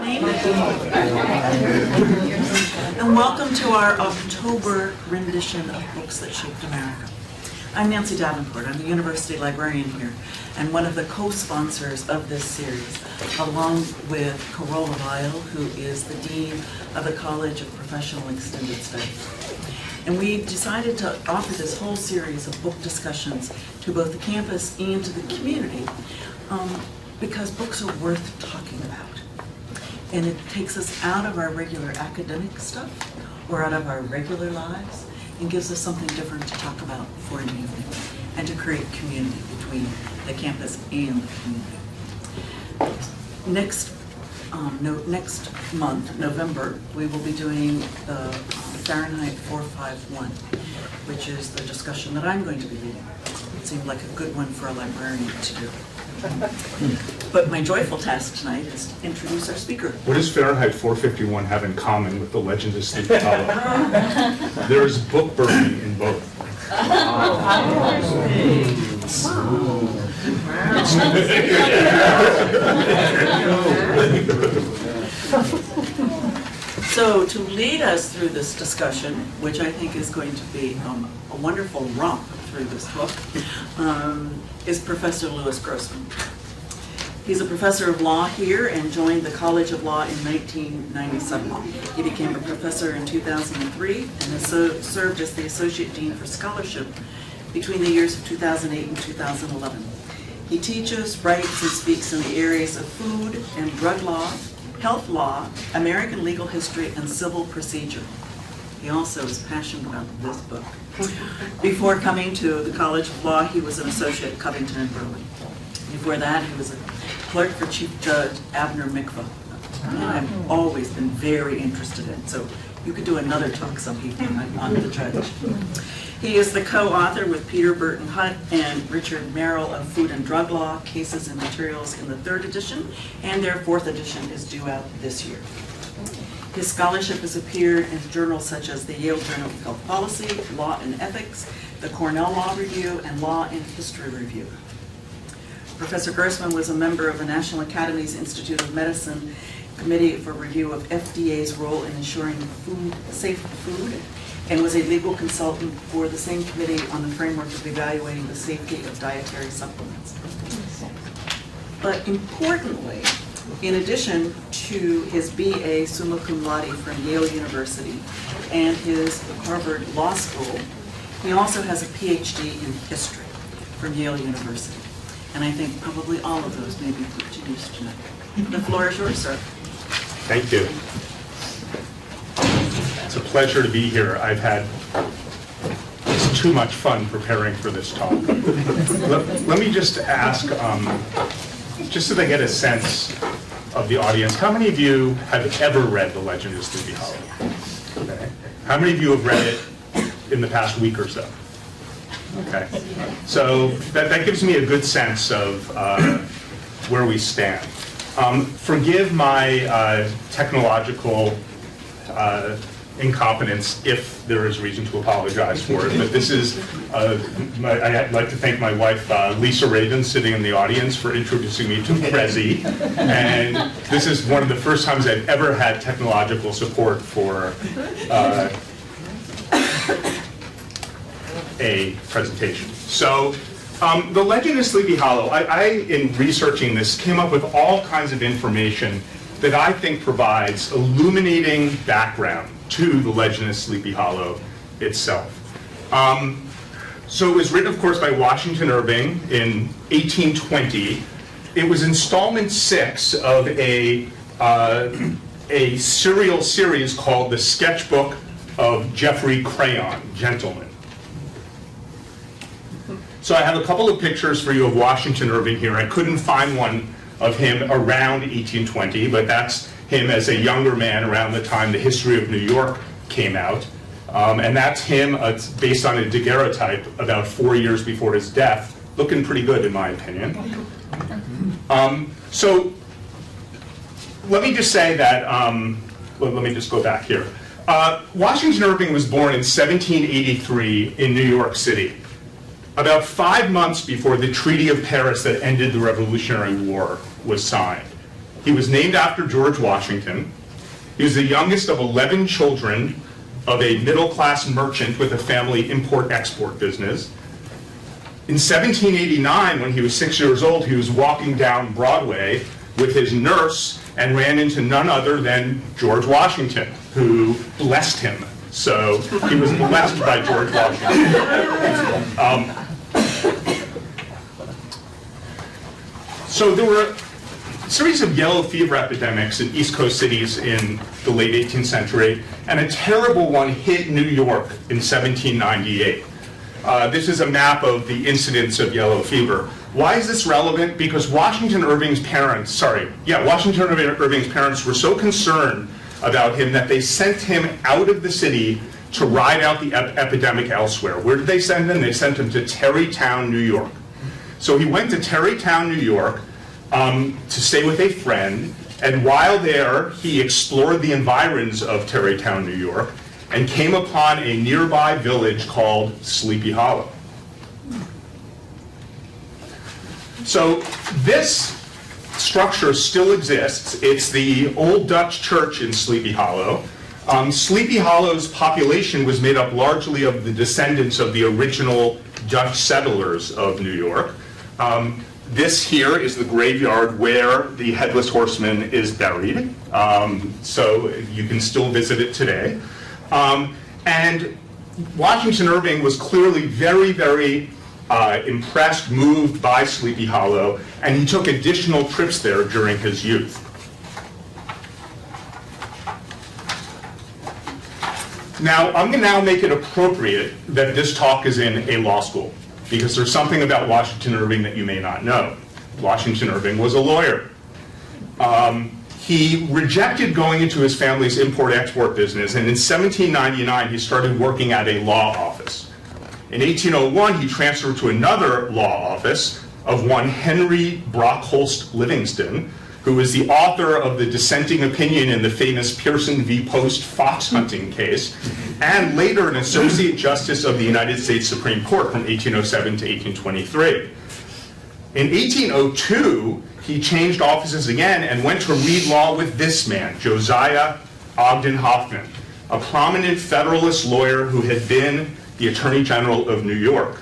Kathleen. And welcome to our October rendition of Books That Shaped America. I'm Nancy Davenport. I'm the university librarian here and one of the co-sponsors of this series, along with Carola Weil, who is the Dean of the College of Professional Extended Studies. And we decided to offer this whole series of book discussions to both the campus and to the community because books are worth talking about. And it takes us out of our regular academic stuff or out of our regular lives and gives us something different to talk about for an evening and to create community between the campus and the community. Next month, November, we will be doing the Fahrenheit 451, which is the discussion that I'm going to be leading. It seemed like a good one for a librarian to do. But my joyful task tonight is to introduce our speaker. What does Fahrenheit 451 have in common with the Legend of Sleepy Hollow? There is book burning in both. So to lead us through this discussion, which I think is going to be a wonderful romp through this book, is Professor Louis Grossman. He's a professor of law here and joined the College of Law in 1997. He became a professor in 2003 and has served as the Associate Dean for Scholarship between the years of 2008 and 2011. He teaches, writes, and speaks in the areas of food and drug law, health law, American legal history, and civil procedure. He also is passionate about this book. Before coming to the College of Law, he was an associate at Covington and Burling. Before that, he was a clerk for Chief Judge Abner Mikva. And I've always been very interested in, so you could do another talk some evening on the judge. He is the co-author with Peter Burton Hutt and Richard Merrill of Food and Drug Law, Cases and Materials in the 3rd edition, and their 4th edition is due out this year. His scholarship has appeared in journals such as the Yale Journal of Health Policy, Law and Ethics, the Cornell Law Review, and Law and History Review. Professor Grossman was a member of the National Academy's Institute of Medicine Committee for Review of FDA's role in ensuring safe food, and was a legal consultant for the same committee on the framework of evaluating the safety of dietary supplements. But importantly, in addition to his BA summa cum laude from Yale University and his Harvard Law School, he also has a PhD in history from Yale University. And I think probably all of those may be put to use tonight. The floor is yours, sir. Thank you. It's a pleasure to be here. I've had too much fun preparing for this talk. Let me just ask, just so they get a sense of the audience, how many of you have ever read The Legend of Sleepy Hollow? Okay. How many of you have read it in the past week or so? Okay. So that gives me a good sense of where we stand. Forgive my technological incompetence if there is reason to apologize for it, but this is, I'd like to thank my wife, Lisa Raven, sitting in the audience for introducing me to Prezi, and this is one of the first times I've ever had technological support for a presentation. So, The Legend of Sleepy Hollow, I, in researching this, came up with all kinds of information that I think provides illuminating background to The Legend of Sleepy Hollow itself. So it was written, of course, by Washington Irving in 1820. It was installment 6 of a serial series called The Sketchbook of Geoffrey Crayon, Gentleman. So I have a couple of pictures for you of Washington Irving here. I couldn't find one of him around 1820, but that's him as a younger man around the time The History of New York came out. And that's him, it's based on a daguerreotype about 4 years before his death, looking pretty good in my opinion. So let me just say that, let me just go back here. Washington Irving was born in 1783 in New York City, about 5 months before the Treaty of Paris that ended the Revolutionary War was signed. He was named after George Washington. He was the youngest of 11 children of a middle-class merchant with a family import-export business. In 1789, when he was 6 years old, he was walking down Broadway with his nurse and ran into none other than George Washington, who blessed him. So he was blessed by George Washington. So there were a series of yellow fever epidemics in East Coast cities in the late 18th century, and a terrible one hit New York in 1798. This is a map of the incidence of yellow fever. Why is this relevant? Because Washington Irving's parents were so concerned about him that they sent him out of the city to ride out the epidemic elsewhere. Where did they send him? They sent him to Tarrytown, New York. So he went to Tarrytown, New York to stay with a friend, and while there, he explored the environs of Tarrytown, New York, and came upon a nearby village called Sleepy Hollow. So this structure still exists. It's the old Dutch church in Sleepy Hollow. Sleepy Hollow's population was made up largely of the descendants of the original Dutch settlers of New York. This here is the graveyard where the Headless Horseman is buried. So you can still visit it today. And Washington Irving was clearly very, very impressed, moved by Sleepy Hollow, and he took additional trips there during his youth. Now, I'm going to now make it appropriate that this talk is in a law school, because there's something about Washington Irving that you may not know. Washington Irving was a lawyer. He rejected going into his family's import-export business, and in 1799 he started working at a law office. In 1801 he transferred to another law office of one Henry Brockholst Livingston, who was the author of the dissenting opinion in the famous Pearson v. Post fox hunting case, and later an Associate Justice of the United States Supreme Court from 1807 to 1823. In 1802, he changed offices again and went to read law with this man, Josiah Ogden Hoffman, a prominent Federalist lawyer who had been the Attorney General of New York.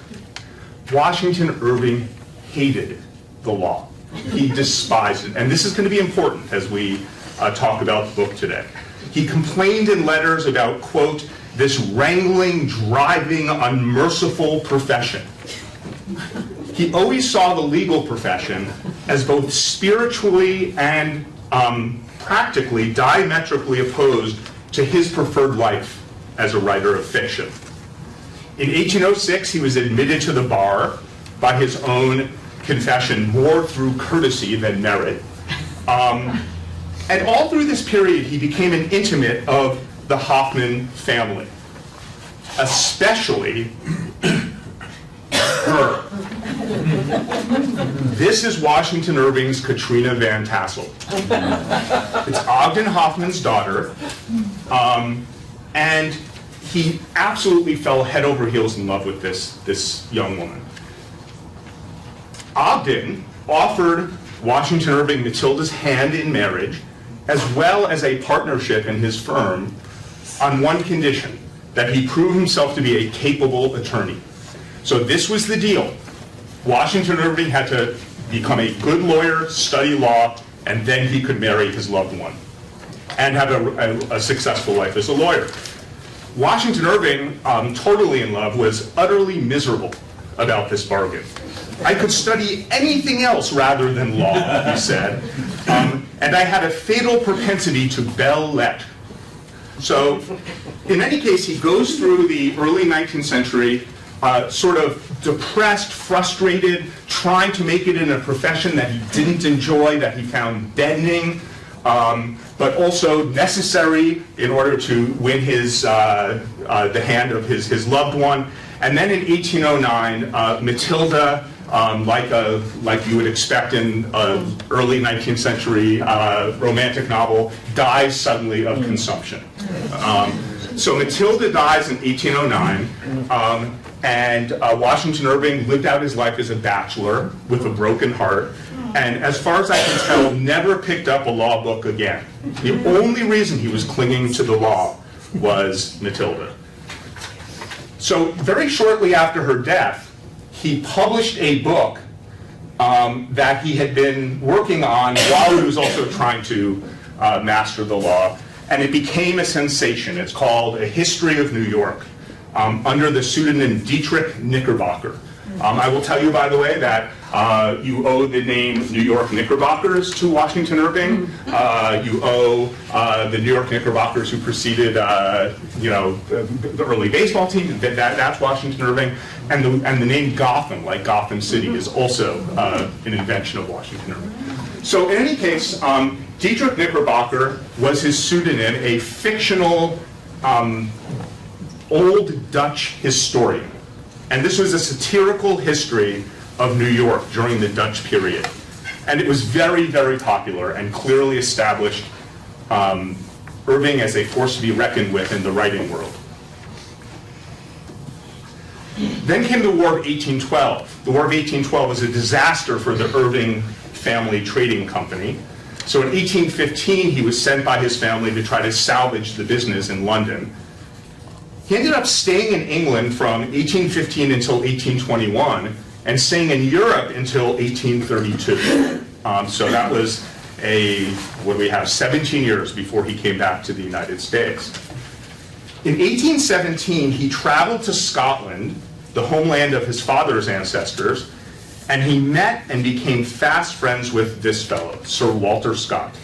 Washington Irving hated the law. He despised it. And this is going to be important as we talk about the book today. He complained in letters about, quote, this wrangling, driving, unmerciful profession. He always saw the legal profession as both spiritually and practically diametrically opposed to his preferred life as a writer of fiction. In 1806, he was admitted to the bar by his own confession, more through courtesy than merit. And all through this period, he became an intimate of the Hoffman family, especially her. This is Washington Irving's Katrina Van Tassel. It's Ogden Hoffman's daughter, and he absolutely fell head over heels in love with this young woman. Ogden offered Washington Irving Matilda's hand in marriage, as well as a partnership in his firm, on one condition, that he prove himself to be a capable attorney. So this was the deal. Washington Irving had to become a good lawyer, study law, and then he could marry his loved one and have a successful life as a lawyer. Washington Irving, totally in love, was utterly miserable about this bargain. I could study anything else rather than law, he said, and I had a fatal propensity to bell let. So, in any case, he goes through the early 19th century sort of depressed, frustrated, trying to make it in a profession that he didn't enjoy, that he found deadening, but also necessary in order to win the hand of his loved one. And then in 1809, Matilda, like you would expect in an early 19th century romantic novel, dies suddenly of consumption. So Matilda dies in 1809, and Washington Irving lived out his life as a bachelor with a broken heart. and as far as I can tell, never picked up a law book again. The only reason he was clinging to the law was Matilda. So very shortly after her death, he published a book that he had been working on while he was also trying to master the law, and it became a sensation. It's called A History of New York, under the pseudonym Dietrich Knickerbocker. I will tell you, by the way, that you owe the name New York Knickerbockers to Washington Irving. You owe the New York Knickerbockers who preceded, the early baseball team. That's Washington Irving, and the name Gotham, like Gotham City, is also an invention of Washington Irving. So in any case, Dietrich Knickerbocker was his pseudonym, a fictional old Dutch historian. And this was a satirical history of New York during the Dutch period. And it was very, very popular and clearly established Irving as a force to be reckoned with in the writing world. Then came the War of 1812. The War of 1812 was a disaster for the Irving family trading company. So in 1815, he was sent by his family to try to salvage the business in London. He ended up staying in England from 1815 until 1821 and staying in Europe until 1832. So that was 17 years before he came back to the United States. In 1817, he traveled to Scotland, the homeland of his father's ancestors, and he met and became fast friends with this fellow, Sir Walter Scott.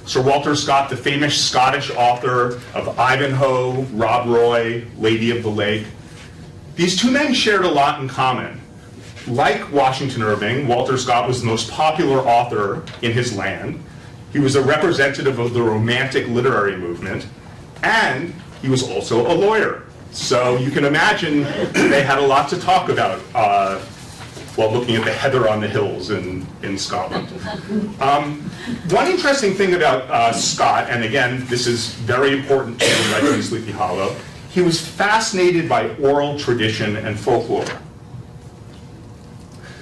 Sir Walter Scott, the famous Scottish author of Ivanhoe, Rob Roy, Lady of the Lake. These two men shared a lot in common. Like Washington Irving, Walter Scott was the most popular author in his land. He was a representative of the Romantic literary movement, and he was also a lawyer. So you can imagine they had a lot to talk about while looking at the heather on the hills in Scotland. One interesting thing about Scott, and again, this is very important to the Legend of Sleepy Hollow, he was fascinated by oral tradition and folklore.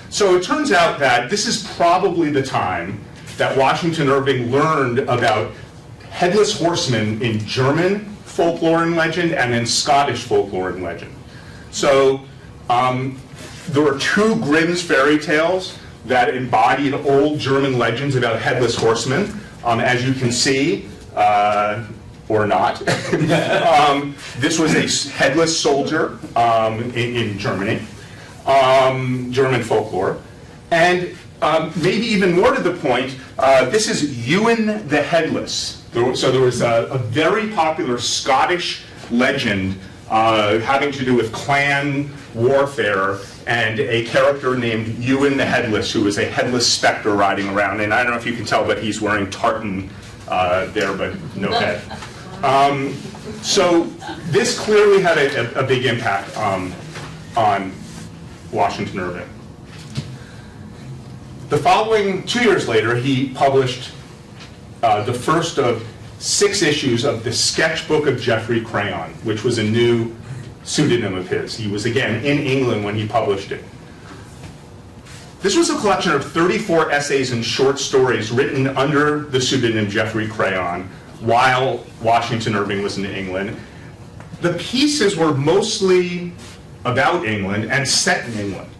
So it turns out that this is probably the time that Washington Irving learned about headless horsemen in German folklore and legend and in Scottish folklore and legend. So there were two Grimm's fairy tales that embodied old German legends about headless horsemen. As you can see, or not, this was a headless soldier in Germany, German folklore. And maybe even more to the point, this is Ewan the Headless. So there was a very popular Scottish legend having to do with clan warfare, and a character named Ewan the Headless, who was a headless specter riding around. And I don't know if you can tell, but he's wearing tartan there, but no head. So this clearly had a big impact on Washington Irving. The following 2 years later, he published the first of 6 issues of the Sketchbook of Geoffrey Crayon, which was a new pseudonym of his. He was, again, in England when he published it. This was a collection of 34 essays and short stories written under the pseudonym Geoffrey Crayon while Washington Irving was in England. The pieces were mostly about England and set in England.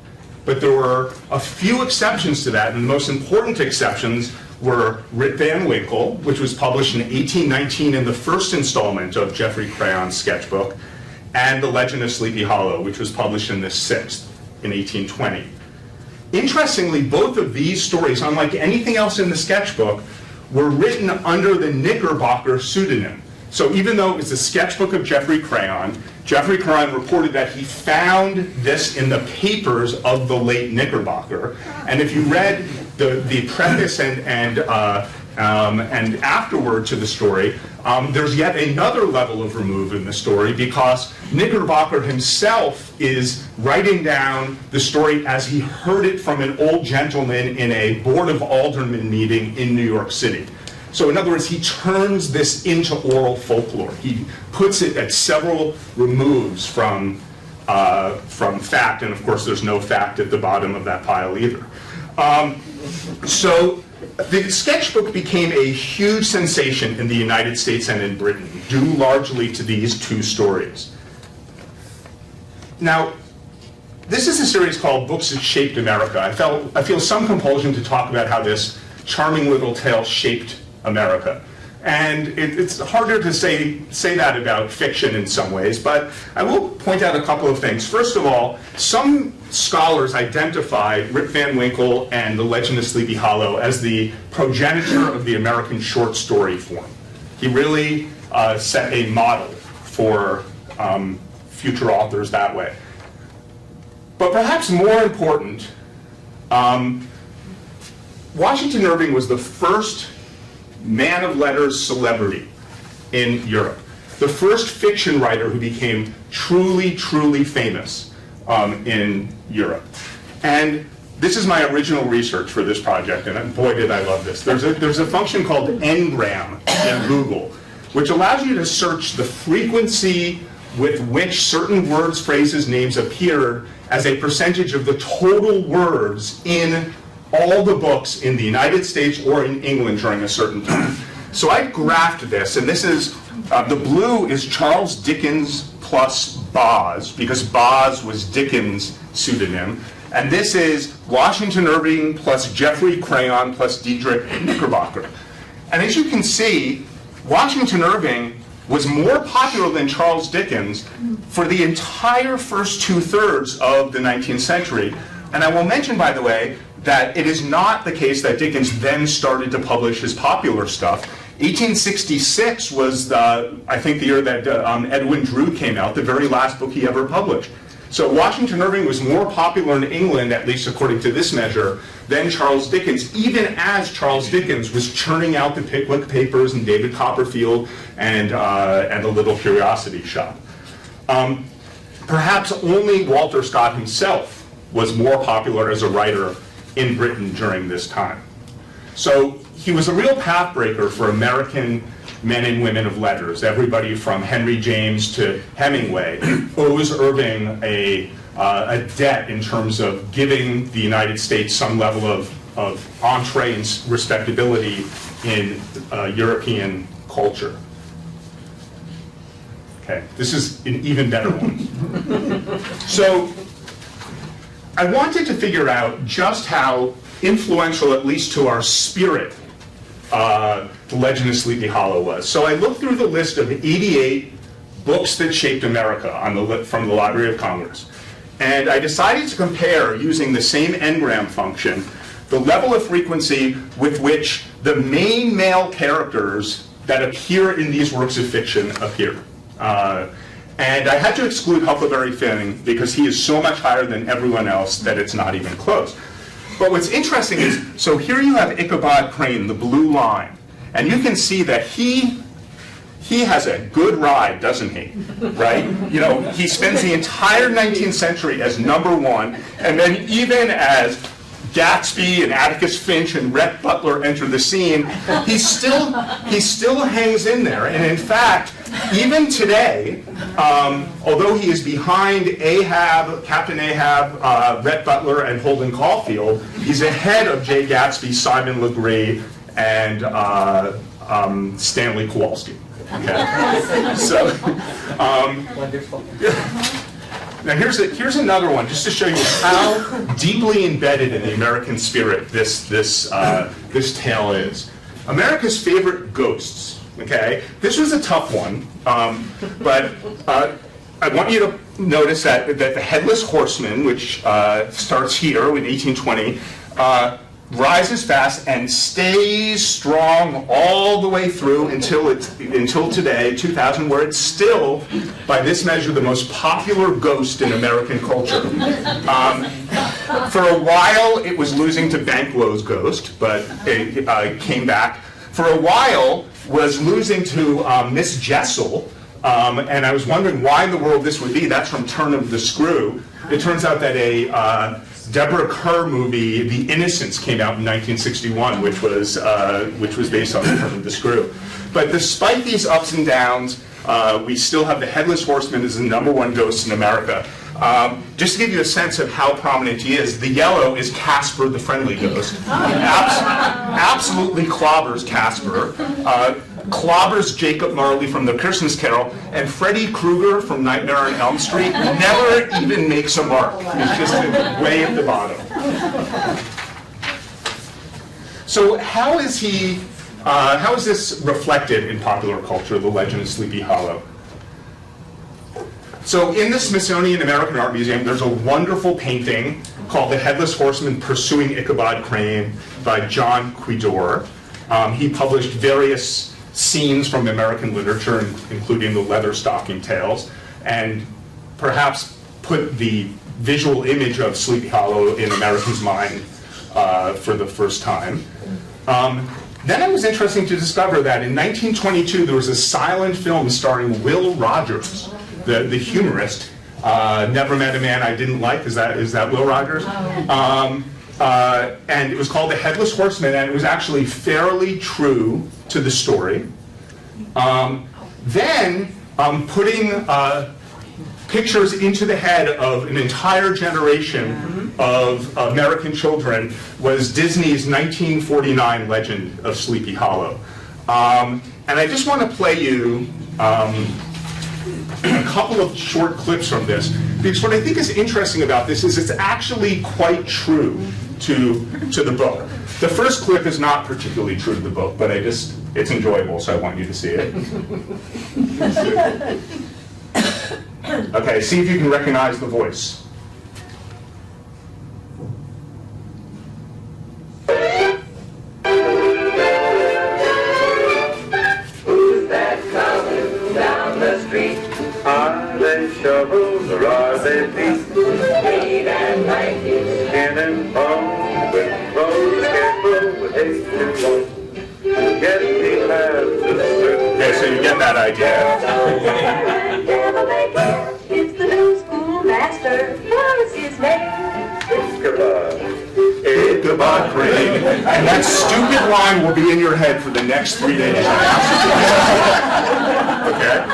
But there were a few exceptions to that, and the most important exceptions were Rip Van Winkle, which was published in 1819 in the first installment of Geoffrey Crayon's sketchbook, and The Legend of Sleepy Hollow, which was published in the 6th in 1820. Interestingly, both of these stories, unlike anything else in the sketchbook, were written under the Knickerbocker pseudonym. So even though it was a sketchbook of Geoffrey Crayon reported that he found this in the papers of the late Knickerbocker. And if you read the preface and afterward to the story, there's yet another level of remove in the story, because Knickerbocker himself is writing down the story as he heard it from an old gentleman in a Board of Aldermen meeting in New York City. So in other words, he turns this into oral folklore. He puts it at several removes from fact, and of course there's no fact at the bottom of that pile either. So the sketchbook became a huge sensation in the United States and in Britain, due largely to these two stories. Now, this is a series called Books That Shaped America. I feel some compulsion to talk about how this charming little tale shaped America. And it's harder to say that about fiction in some ways, but I will point out a couple of things. First of all, some scholars identify Rip Van Winkle and The Legend of Sleepy Hollow as the progenitor of the American short story form. He really set a model for future authors that way. But perhaps more important, Washington Irving was the first man of letters celebrity in Europe, the first fiction writer who became truly, truly famous in Europe. And this is my original research for this project, and boy did I love this. There's a function called ngram in Google, which allows you to search the frequency with which certain words, phrases, names appear as a percentage of the total words in all the books in the United States or in England during a certain time. So I graphed this, and this is, the blue is Charles Dickens plus Boz, because Boz was Dickens' pseudonym. And this is Washington Irving plus Jeffrey Crayon plus Diedrich Knickerbocker. And as you can see, Washington Irving was more popular than Charles Dickens for the entire first two-thirds of the 19th century. And I will mention, by the way, that it is not the case that Dickens then started to publish his popular stuff. 1866 was, I think, the year that Edwin Drood came out, the very last book he ever published. So Washington Irving was more popular in England, at least according to this measure, than Charles Dickens, even as Charles Dickens was churning out the Pickwick Papers and David Copperfield and The Little Curiosity Shop. Perhaps only Walter Scott himself was more popular as a writer in Britain during this time. So he was a real pathbreaker for American men and women of letters. Everybody from Henry James to Hemingway owes Irving a debt in terms of giving the United States some level of entree and respectability in European culture. Okay, this is an even better one. So I wanted to figure out just how influential, at least to our spirit, The Legend of Sleepy Hollow was. So I looked through the list of 88 books that shaped America from the Library of Congress. And I decided to compare, using the same ngram function, the level of frequency with which the main male characters that appear in these works of fiction appear. And I had to exclude Huckleberry Finn because he is so much higher than everyone else that it's not even close. But what's interesting is, so here you have Ichabod Crane, the blue line, and you can see that he has a good ride, doesn't he? Right? You know, he spends the entire 19th century as #1, and then even as Gatsby and Atticus Finch and Rhett Butler enter the scene, he still hangs in there. And in fact, even today, although he is behind Ahab, Captain Ahab, Rhett Butler, and Holden Caulfield, he's ahead of Jay Gatsby, Simon Legree, and Stanley Kowalski. Okay. So, wonderful. Now here's another one, just to show you how deeply embedded in the American spirit this tale is. America's favorite ghosts. Okay, this was a tough one, but I want you to notice that the Headless Horseman, which starts here in 1820, rises fast and stays strong all the way through until today, 2000, where it's still, by this measure, the most popular ghost in American culture. For a while, it was losing to Banquo's ghost, but it came back. For a while, was losing to Miss Jessel, and I was wondering why in the world this would be. That's from Turn of the Screw. It turns out that a Deborah Kerr movie, The Innocents, came out in 1961, which was based on Turn of the Screw. But despite these ups and downs, we still have the Headless Horseman as the #1 ghost in America. Just to give you a sense of how prominent he is, the yellow is Casper the Friendly Ghost. Absolutely clobbers Casper. Clobbers Jacob Marley from The Christmas Carol, and Freddy Krueger from Nightmare on Elm Street never even makes a mark. He's just way at the bottom. So how is this reflected in popular culture, the legend of Sleepy Hollow? So in the Smithsonian American Art Museum, there's a wonderful painting called The Headless Horseman Pursuing Ichabod Crane by John Quidor. He published various scenes from American literature, including the leather stocking tales, and perhaps put the visual image of Sleepy Hollow in Americans' mind for the first time. Then it was interesting to discover that in 1922 there was a silent film starring Will Rogers, the humorist. Never Met a Man I Didn't Like. Is that Will Rogers? And it was called The Headless Horseman, and it was actually fairly true to the story. Then putting pictures into the head of an entire generation of American children was Disney's 1949 Legend of Sleepy Hollow. And I just want to play you a couple of short clips from this, because what I think is interesting about this is it's actually quite true to the book. The first clip is not particularly true to the book, but it's enjoyable, so I want you to see it. Okay, see if you can recognize the voice. Who's that coming down the street? Are they shovels or are they feet? Eight and 90, skin and bone, with clothes scarecrow, with hate and bone. Get me past the strip. Okay, so you get that idea. It's the new schoolmaster. What's his name? Ichabod Crane. And that stupid line will be in your head for the next 3 days. Okay?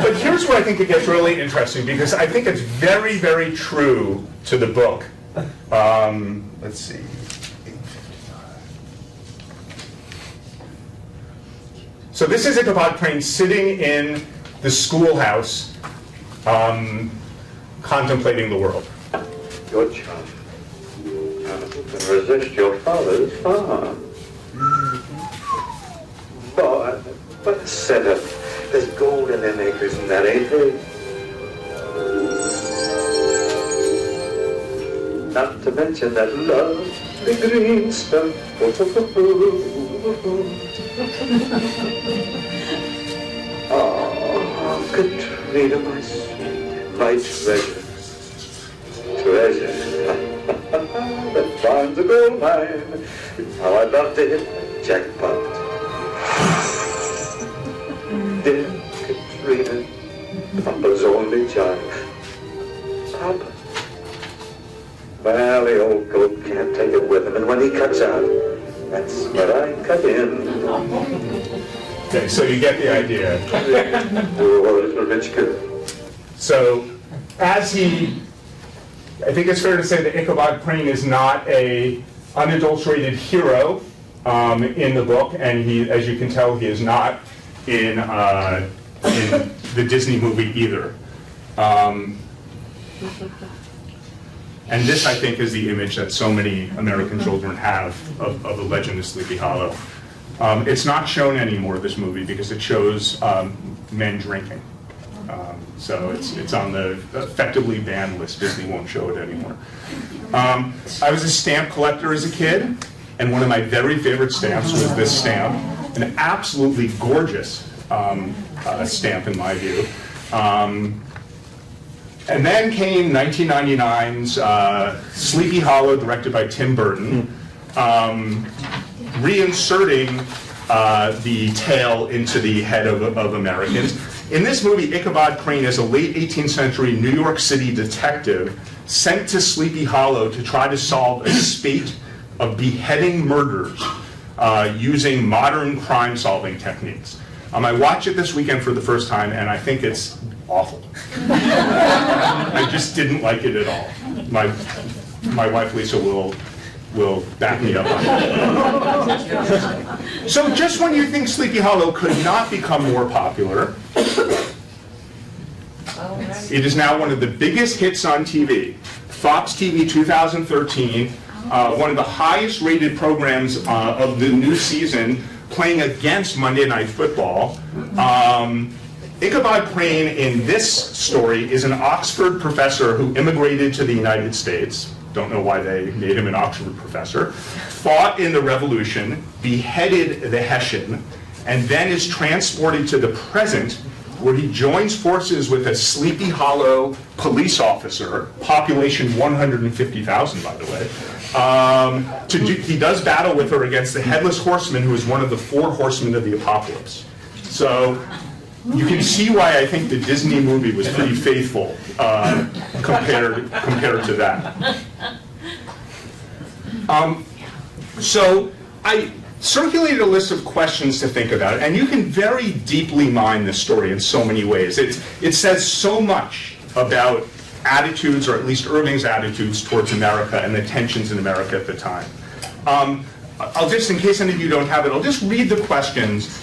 But here's where I think it gets really interesting, because I think it's very, very true to the book. Let's see. So this is Ichabod Crane sitting in the schoolhouse, contemplating the world. Your child can resist your father's farm. Boy, what a setup. There's gold in them acres and that ain't it. Not to mention that lovely green stuff. Oh, Katrina, my sweet, my treasure. Treasure that finds a gold mine. How I'd love to hit that jackpot. Dear Katrina, Papa's only child. Papa. Well, the old goat can't take it with him, and when he cuts out, that's where I cut in. Okay, so you get the idea. Poor little rich kid. So, I think it's fair to say that Ichabod Crane is not an unadulterated hero in the book, and he, as you can tell, he is not in the Disney movie either. And this, I think, is the image that so many American children have of the legend of Sleepy Hollow. It's not shown anymore, this movie, because it shows men drinking. So it's on the effectively banned list. Disney won't show it anymore. I was a stamp collector as a kid, and one of my very favorite stamps was this stamp, an absolutely gorgeous stamp in my view. And then came 1999's Sleepy Hollow, directed by Tim Burton, reinserting the tale into the head of Americans. In this movie, Ichabod Crane is a late 18th century New York City detective sent to Sleepy Hollow to try to solve a spate of beheading murders using modern crime-solving techniques. I watched it this weekend for the first time, and I think it's awful. I just didn't like it at all. My wife Lisa will back me up on that. So just when you think Sleepy Hollow could not become more popular, it is now one of the biggest hits on TV. Fox TV 2013, one of the highest rated programs of the new season, playing against Monday Night Football. Ichabod Crane in this story is an Oxford professor who immigrated to the United States. Don't know why they made him an Oxford professor. Fought in the Revolution, beheaded the Hessian, and then is transported to the present, where he joins forces with a Sleepy Hollow police officer, population 150,000 by the way. He does battle with her against the Headless Horseman, who is one of the 4 horsemen of the apocalypse. So you can see why I think the Disney movie was pretty faithful compared to that. So I circulated a list of questions to think about, and you can very deeply mine this story in so many ways. It says so much about attitudes, or at least Irving's attitudes towards America and the tensions in America at the time. I'll just, in case any of you don't have it, I'll just read the questions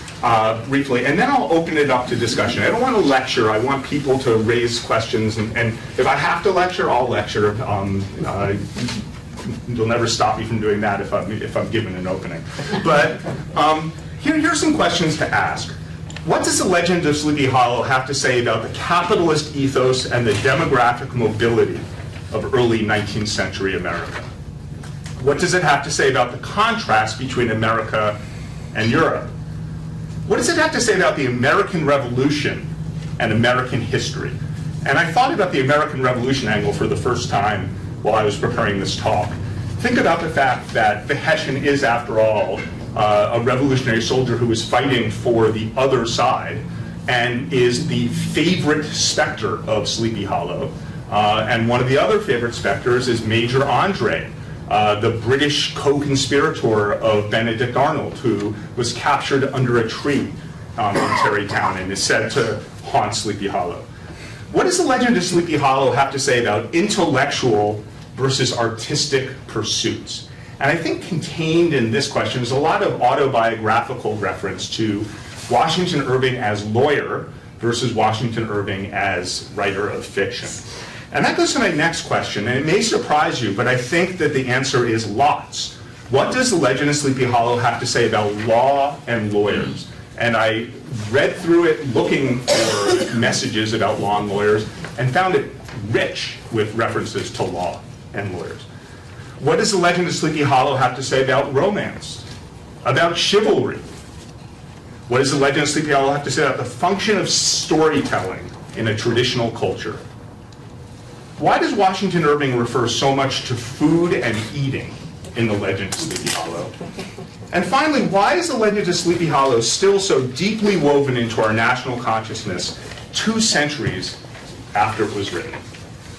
briefly, and then I'll open it up to discussion. I don't want to lecture. I want people to raise questions, and if I have to lecture, I'll lecture. You'll never stop me from doing that if I'm given an opening. But here's some questions to ask. What does the legend of Sleepy Hollow have to say about the capitalist ethos and the demographic mobility of early 19th century America? What does it have to say about the contrast between America and Europe? What does it have to say about the American Revolution and American history? And I thought about the American Revolution angle for the first time while I was preparing this talk. Think about the fact that the Hessian is, after all, a revolutionary soldier who is fighting for the other side and is the favorite specter of Sleepy Hollow. And one of the other favorite specters is Major Andre, the British co-conspirator of Benedict Arnold, who was captured under a tree in Tarrytown and is said to haunt Sleepy Hollow. What does the legend of Sleepy Hollow have to say about intellectual versus artistic pursuits? And I think contained in this question is a lot of autobiographical reference to Washington Irving as lawyer versus Washington Irving as writer of fiction. And that goes to my next question, and it may surprise you, but I think that the answer is lots. What does the legend of Sleepy Hollow have to say about law and lawyers? And I read through it looking for messages about law and lawyers and found it rich with references to law and lawyers. What does the legend of Sleepy Hollow have to say about romance, about chivalry? What does the legend of Sleepy Hollow have to say about the function of storytelling in a traditional culture? Why does Washington Irving refer so much to food and eating in the legend of Sleepy Hollow? And finally, why is the legend of Sleepy Hollow still so deeply woven into our national consciousness 2 centuries after it was written?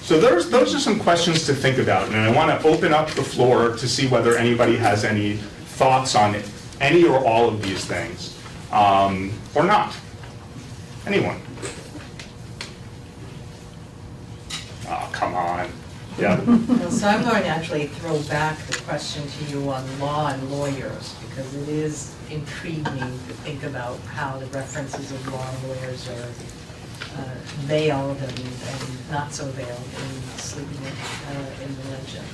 So those are some questions to think about, and I want to open up the floor to see whether anybody has any thoughts on any or all of these things, or not. Anyone? Oh, come on. Yeah. So I'm going to actually throw back the question to you on law and lawyers, because it is intriguing to think about how the references of law and lawyers are veiled and not so veiled in Sleeping in the legend.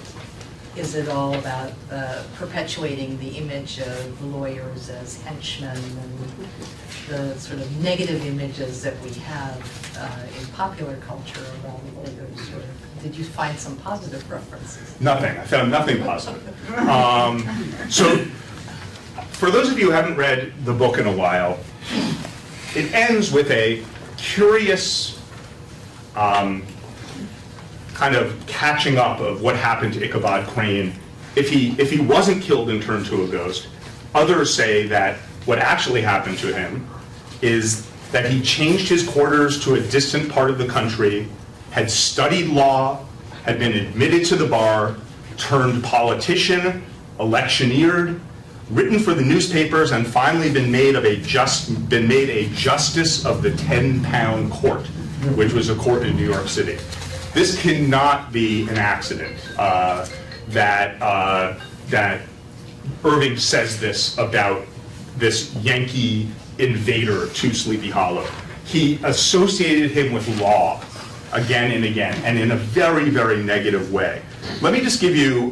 Is it all about perpetuating the image of lawyers as henchmen and the sort of negative images that we have in popular culture around lawyers? Or did you find some positive references? Nothing. I found nothing positive. So, for those of you who haven't read the book in a while, it ends with a curious kind of catching up of what happened to Ichabod Crane if he wasn't killed and turned to a ghost. Others say that what actually happened to him is that he changed his quarters to a distant part of the country, had studied law, had been admitted to the bar, turned politician, electioneered, written for the newspapers, and finally been made a justice of the 10-pound court which was a court in New York City. This cannot be an accident that Irving says this about this Yankee invader to Sleepy Hollow. He associated him with law again and again, and in a very, very negative way. Let me just give you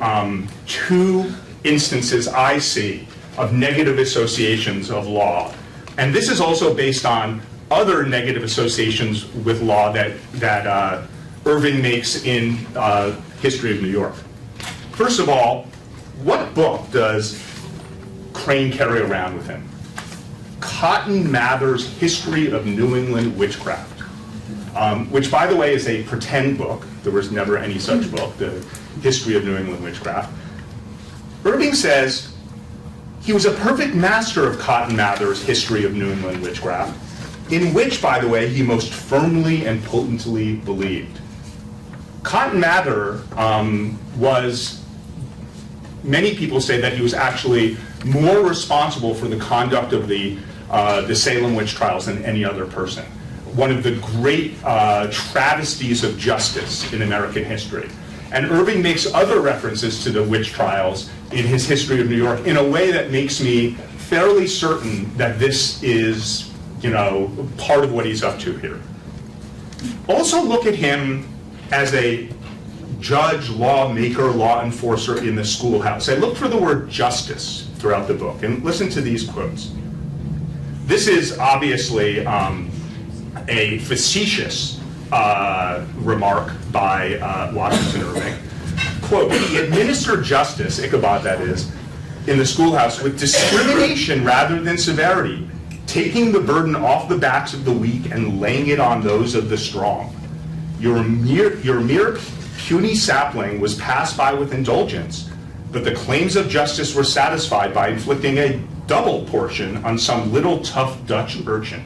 2 instances I see of negative associations of law. And this is also based on other negative associations with law that Irving makes in History of New York. First of all, what book does Crane carry around with him? Cotton Mather's History of New England Witchcraft, which, by the way, is a pretend book. There was never any such book, the History of New England Witchcraft. Irving says he was a perfect master of Cotton Mather's History of New England Witchcraft, in which, by the way, he most firmly and potently believed. Cotton Mather was, many people say that he was actually more responsible for the conduct of the Salem witch trials than any other person. One of the great travesties of justice in American history. And Irving makes other references to the witch trials in his History of New York in a way that makes me fairly certain that this is, part of what he's up to here. Also look at him as a judge, lawmaker, law enforcer in the schoolhouse. I look for the word justice throughout the book, and listen to these quotes. This is obviously a facetious remark by Washington Irving. Quote, he administered justice, Ichabod that is, in the schoolhouse with discrimination rather than severity, taking the burden off the backs of the weak and laying it on those of the strong. Your mere puny sapling was passed by with indulgence, but the claims of justice were satisfied by inflicting a double portion on some little tough Dutch urchin.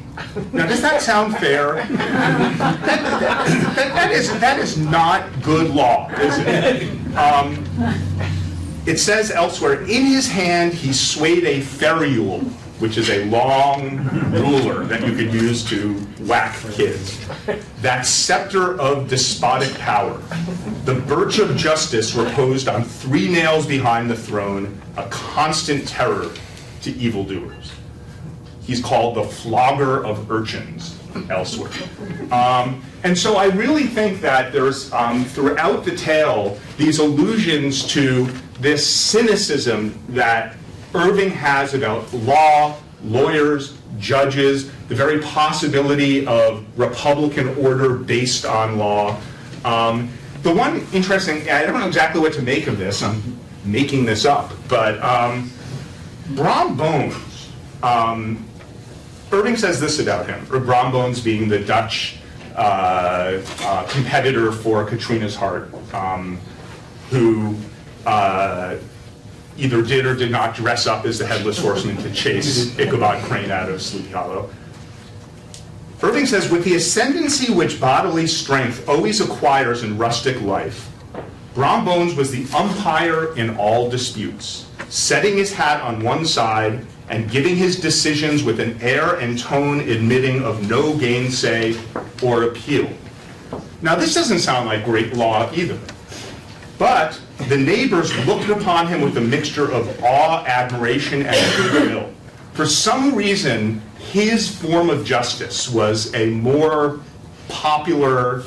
Now, does that sound fair? That is not good law, is it? It says elsewhere, in his hand he swayed a ferule, which is a long ruler that you could use to whack kids. That scepter of despotic power. The birch of justice reposed on 3 nails behind the throne, a constant terror to evildoers. He's called the flogger of urchins elsewhere. And so I really think that there's, throughout the tale, these allusions to this cynicism that Irving has about law, lawyers, judges, the very possibility of Republican order based on law. The one interesting, I don't know exactly what to make of this, I'm making this up, but Brom Bones, Irving says this about him, or Brom Bones being the Dutch competitor for Katrina's heart, who either did or did not dress up as the Headless Horseman to chase Ichabod Crane out of Sleepy Hollow. Irving says, with the ascendancy which bodily strength always acquires in rustic life, Brom Bones was the umpire in all disputes, setting his hat on one side and giving his decisions with an air and tone admitting of no gainsay or appeal. Now, this doesn't sound like great law either, but the neighbors looked upon him with a mixture of awe, admiration, and goodwill. For some reason, his form of justice was a more popular,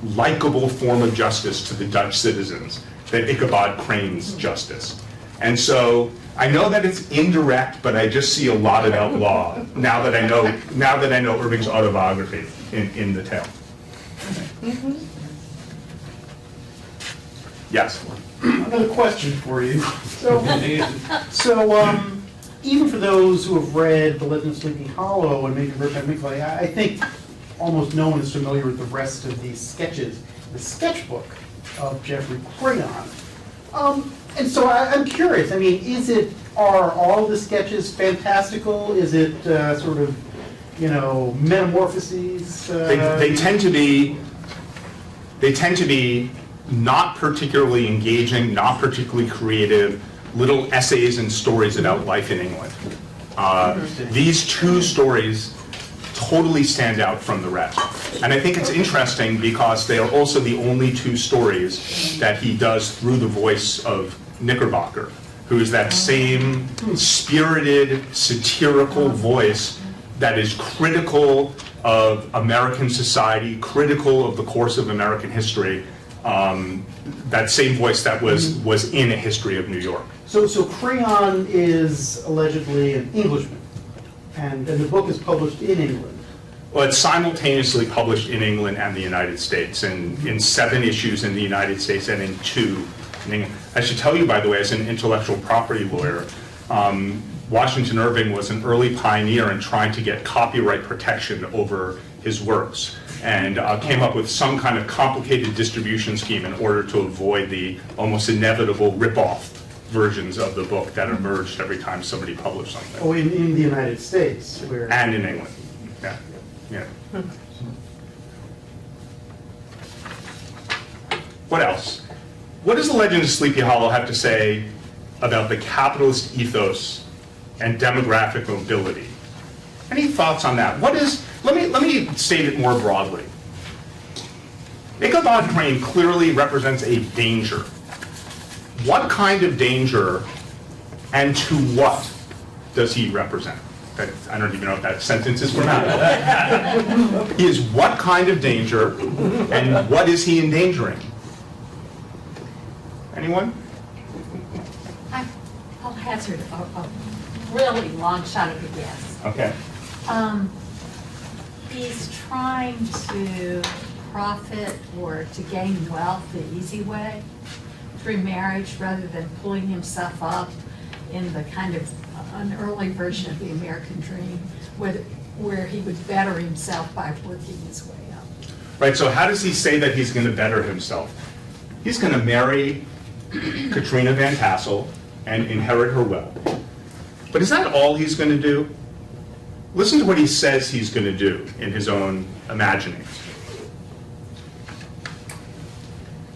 likable form of justice to the Dutch citizens than Ichabod Crane's justice. And so I know that it's indirect, but I just see a lot about law now that I know Irving's autobiography in the tale. Yes. Another question for you. So, even for those who have read The Legend of Sleepy Hollow and Make a Rip and Make Like, I think almost no one is familiar with the rest of these sketches, the sketchbook of Jeffrey Crayon. And so I'm curious, I mean, are all the sketches fantastical? Is it sort of, metamorphoses? They tend to be not particularly engaging, not particularly creative, little essays and stories about life in England. These 2 stories totally stand out from the rest. And I think it's interesting because they are also the only two stories that he does through the voice of Knickerbocker, who is that same spirited, satirical voice that is critical of American society, critical of the course of American history, that same voice that was in A History of New York. So Crayon is allegedly an Englishman, and the book is published in England. Well, it's simultaneously published in England and the United States, and in 7 issues in the United States and in 2 in England. I should tell you, by the way, as an intellectual property lawyer, Washington Irving was an early pioneer in trying to get copyright protection over his works, and came up with some kind of complicated distribution scheme in order to avoid the almost inevitable rip-off versions of the book that emerged every time somebody published something. Oh, in the United States, where... And in England, yeah. Yeah. What else? What does the Legend of Sleepy Hollow have to say about the capitalist ethos and demographic mobility? Any thoughts on that? What is? Let me state it more broadly. Ichabod Crane clearly represents a danger. What kind of danger, and to what does he represent? I don't even know if that sentence is grammatical. He is what kind of danger, and what is he endangering? Anyone? I'll hazard a really long shot of a guess. Okay. He's trying to profit or to gain wealth the easy way through marriage rather than pulling himself up in the kind of an early version of the American dream where he would better himself by working his way up. Right, so how does he say that he's going to better himself? He's going to marry Katrina Van Tassel and inherit her wealth. But is that all he's going to do? Listen to what he says he's going to do in his own imaginings.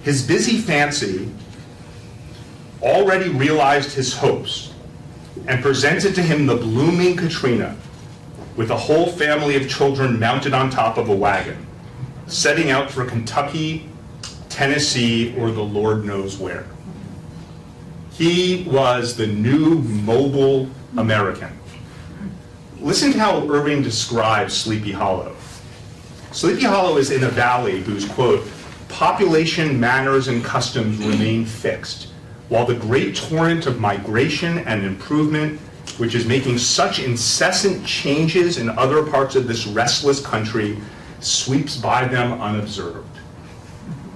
His busy fancy already realized his hopes and presented to him the blooming Katrina with a whole family of children mounted on top of a wagon, setting out for Kentucky, Tennessee, or the Lord knows where. He was the new mobile American. Listen to how Irving describes Sleepy Hollow. Sleepy Hollow is in a valley whose, quote, population, manners, and customs remain fixed, while the great torrent of migration and improvement, which is making such incessant changes in other parts of this restless country, sweeps by them unobserved.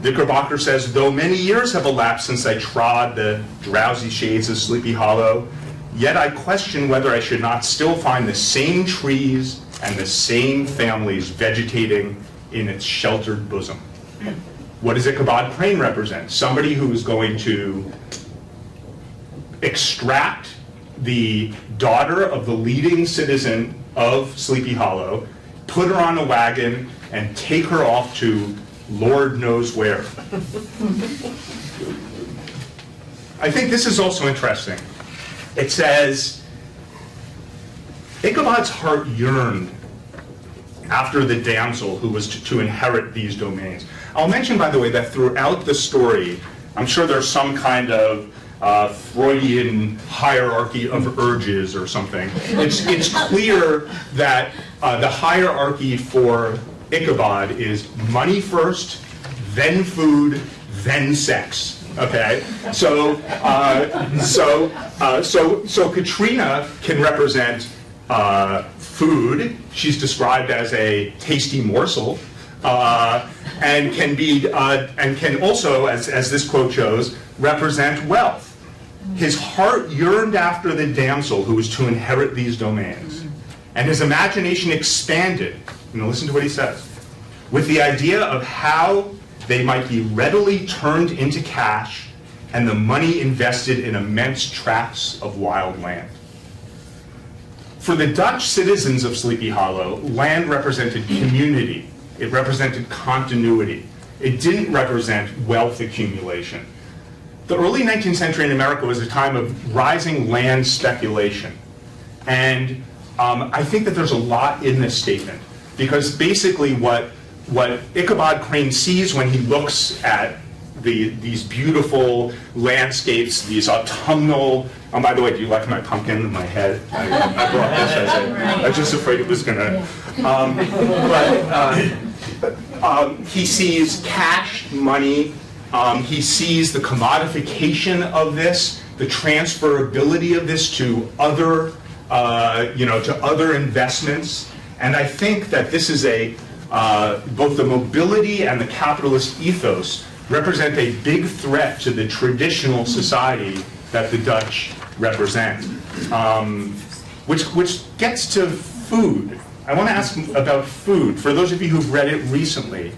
Knickerbocker says, though many years have elapsed since I trod the drowsy shades of Sleepy Hollow, yet I question whether I should not still find the same trees and the same families vegetating in its sheltered bosom. What does Ichabod Crane represent? Somebody who is going to extract the daughter of the leading citizen of Sleepy Hollow, put her on a wagon, and take her off to Lord knows where. I think this is also interesting. It says, Ichabod's heart yearned after the damsel who was to inherit these domains. I'll mention, by the way, that throughout the story, I'm sure there's some kind of Freudian hierarchy of urges or something. It's clear that the hierarchy for Ichabod is money first, then food, then sex. Okay, so Katrina can represent food. She's described as a tasty morsel, and can also, as this quote shows, represent wealth. His heart yearned after the damsel who was to inherit these domains, and his imagination expanded. Listen to what he says, with the idea of how they might be readily turned into cash and the money invested in immense tracts of wild land. For the Dutch citizens of Sleepy Hollow, land represented community. It represented continuity. It didn't represent wealth accumulation. The early 19th century in America was a time of rising land speculation. And I think that there's a lot in this statement. because basically what Ichabod Crane sees when he looks at these beautiful landscapes, these autumnal. Oh, by the way, do you like my pumpkin in my head? I brought this as I was just afraid it was gonna. He sees cash, money. He sees the commodification of this, the transferability of this to other, to other investments. And I think that this is both the mobility and the capitalist ethos represent a big threat to the traditional society that the Dutch represent, which gets to food. I want to ask about food. For those of you who've read it recently,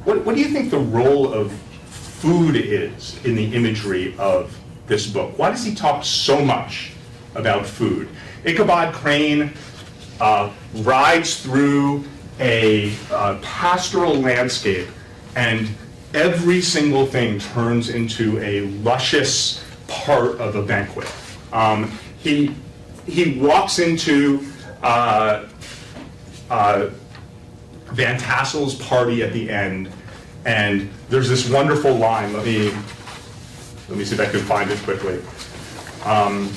what do you think the role of food is in the imagery of this book? Why does he talk so much about food? Ichabod Crane rides through a pastoral landscape, and every single thing turns into a luscious part of a banquet. He walks into Van Tassel's party at the end, and there's this wonderful line. Let me see if I can find it quickly. I'm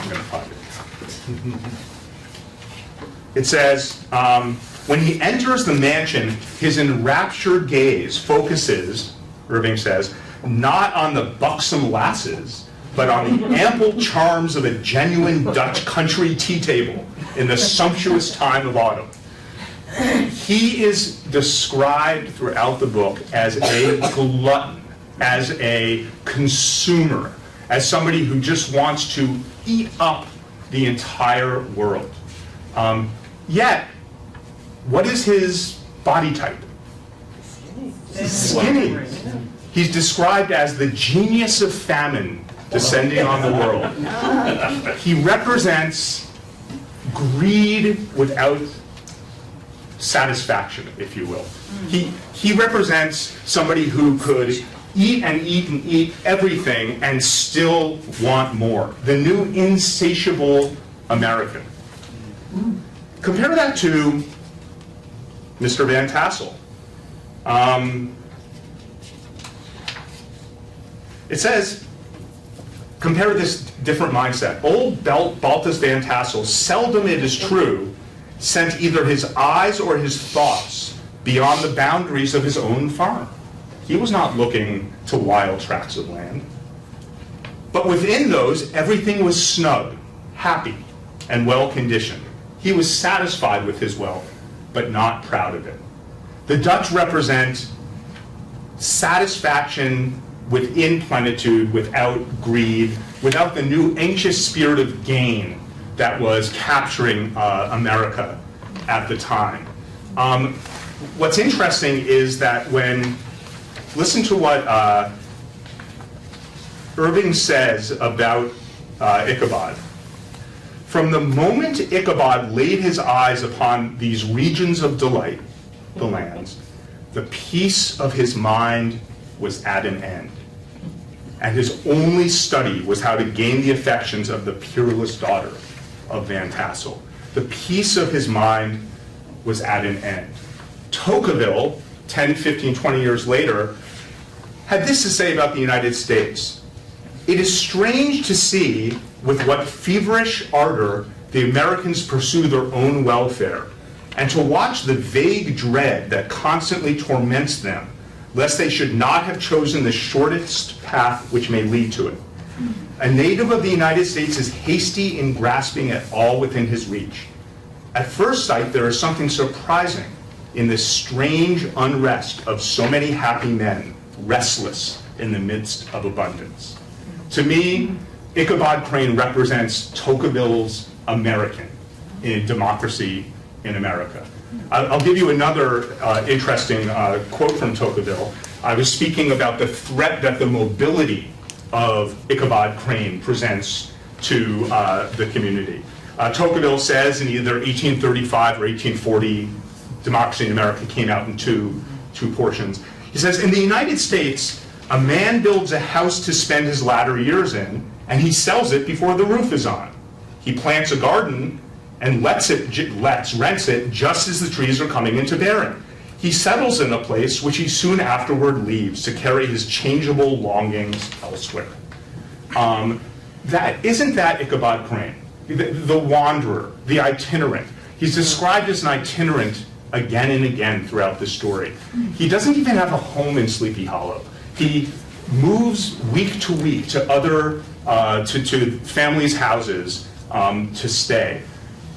going to find it. It says, when he enters the mansion, his enraptured gaze focuses, Irving says, not on the buxom lasses, but on the ample charms of a genuine Dutch country tea table in the sumptuous time of autumn. He is described throughout the book as a glutton, as a consumer, as somebody who just wants to eat up the entire world. Yet, what is his body type? Skinny. He's described as the genius of famine descending on the world. He represents greed without satisfaction, if you will. He represents somebody who could eat and eat and eat everything and still want more. The new insatiable American. Compare that to Mr. Van Tassel. It says, compare this different mindset. Old Baltus Van Tassel, seldom it is true, sent either his eyes or his thoughts beyond the boundaries of his own farm. He was not looking to wild tracts of land. But within those, everything was snug, happy, and well-conditioned. He was satisfied with his wealth, but not proud of it. The Dutch represent satisfaction within plenitude, without greed, without the new anxious spirit of gain that was capturing America at the time. What's interesting is that listen to what Irving says about Ichabod. From the moment Ichabod laid his eyes upon these regions of delight, the lands, the peace of his mind was at an end. And his only study was how to gain the affections of the peerless daughter of Van Tassel. The peace of his mind was at an end. Tocqueville, 10, 15, 20 years later, had this to say about the United States. It is strange to see with what feverish ardor the Americans pursue their own welfare, and to watch the vague dread that constantly torments them, lest they should not have chosen the shortest path which may lead to it. A native of the United States is hasty in grasping at all within his reach. At first sight, there is something surprising in this strange unrest of so many happy men, restless in the midst of abundance. To me, Ichabod Crane represents Tocqueville's American in democracy in America. I'll give you another interesting quote from Tocqueville. I was speaking about the threat that the mobility of Ichabod Crane presents to the community. Tocqueville says in either 1835 or 1840, Democracy in America came out in two portions. He says, in the United States, a man builds a house to spend his latter years in, and he sells it before the roof is on. He plants a garden and rents it just as the trees are coming into bearing. He settles in a place which he soon afterward leaves to carry his changeable longings elsewhere. Isn't that Ichabod Crane? The wanderer, the itinerant. He's described as an itinerant again and again throughout the story. He doesn't even have a home in Sleepy Hollow. He moves week to week to other to families' houses to stay.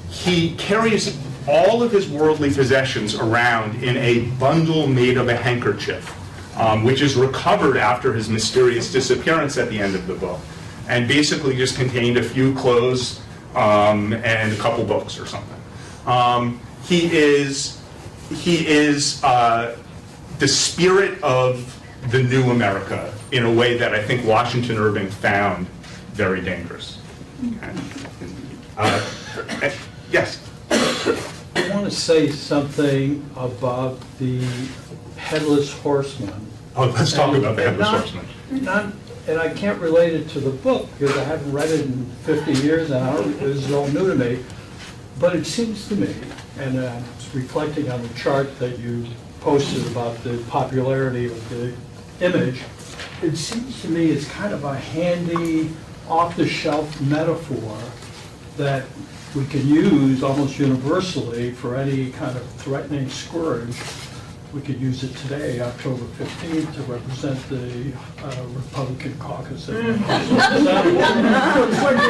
He carries all of his worldly possessions around in a bundle made of a handkerchief, which is recovered after his mysterious disappearance at the end of the book, and basically just contained a few clothes and a couple books or something. He is the spirit of the new America in a way that I think Washington Irving found very dangerous. Yes? I want to say something about the Headless Horseman. Oh, let's talk about the Headless Horseman. And I can't relate it to the book because I haven't read it in 50 years and this is all new to me. But it seems to me, and I was reflecting on the chart that you posted about the popularity of the image, it seems to me it's kind of a handy, off-the-shelf metaphor that we can use almost universally for any kind of threatening scourge. We could use it today, October 15th, to represent the Republican caucus. For the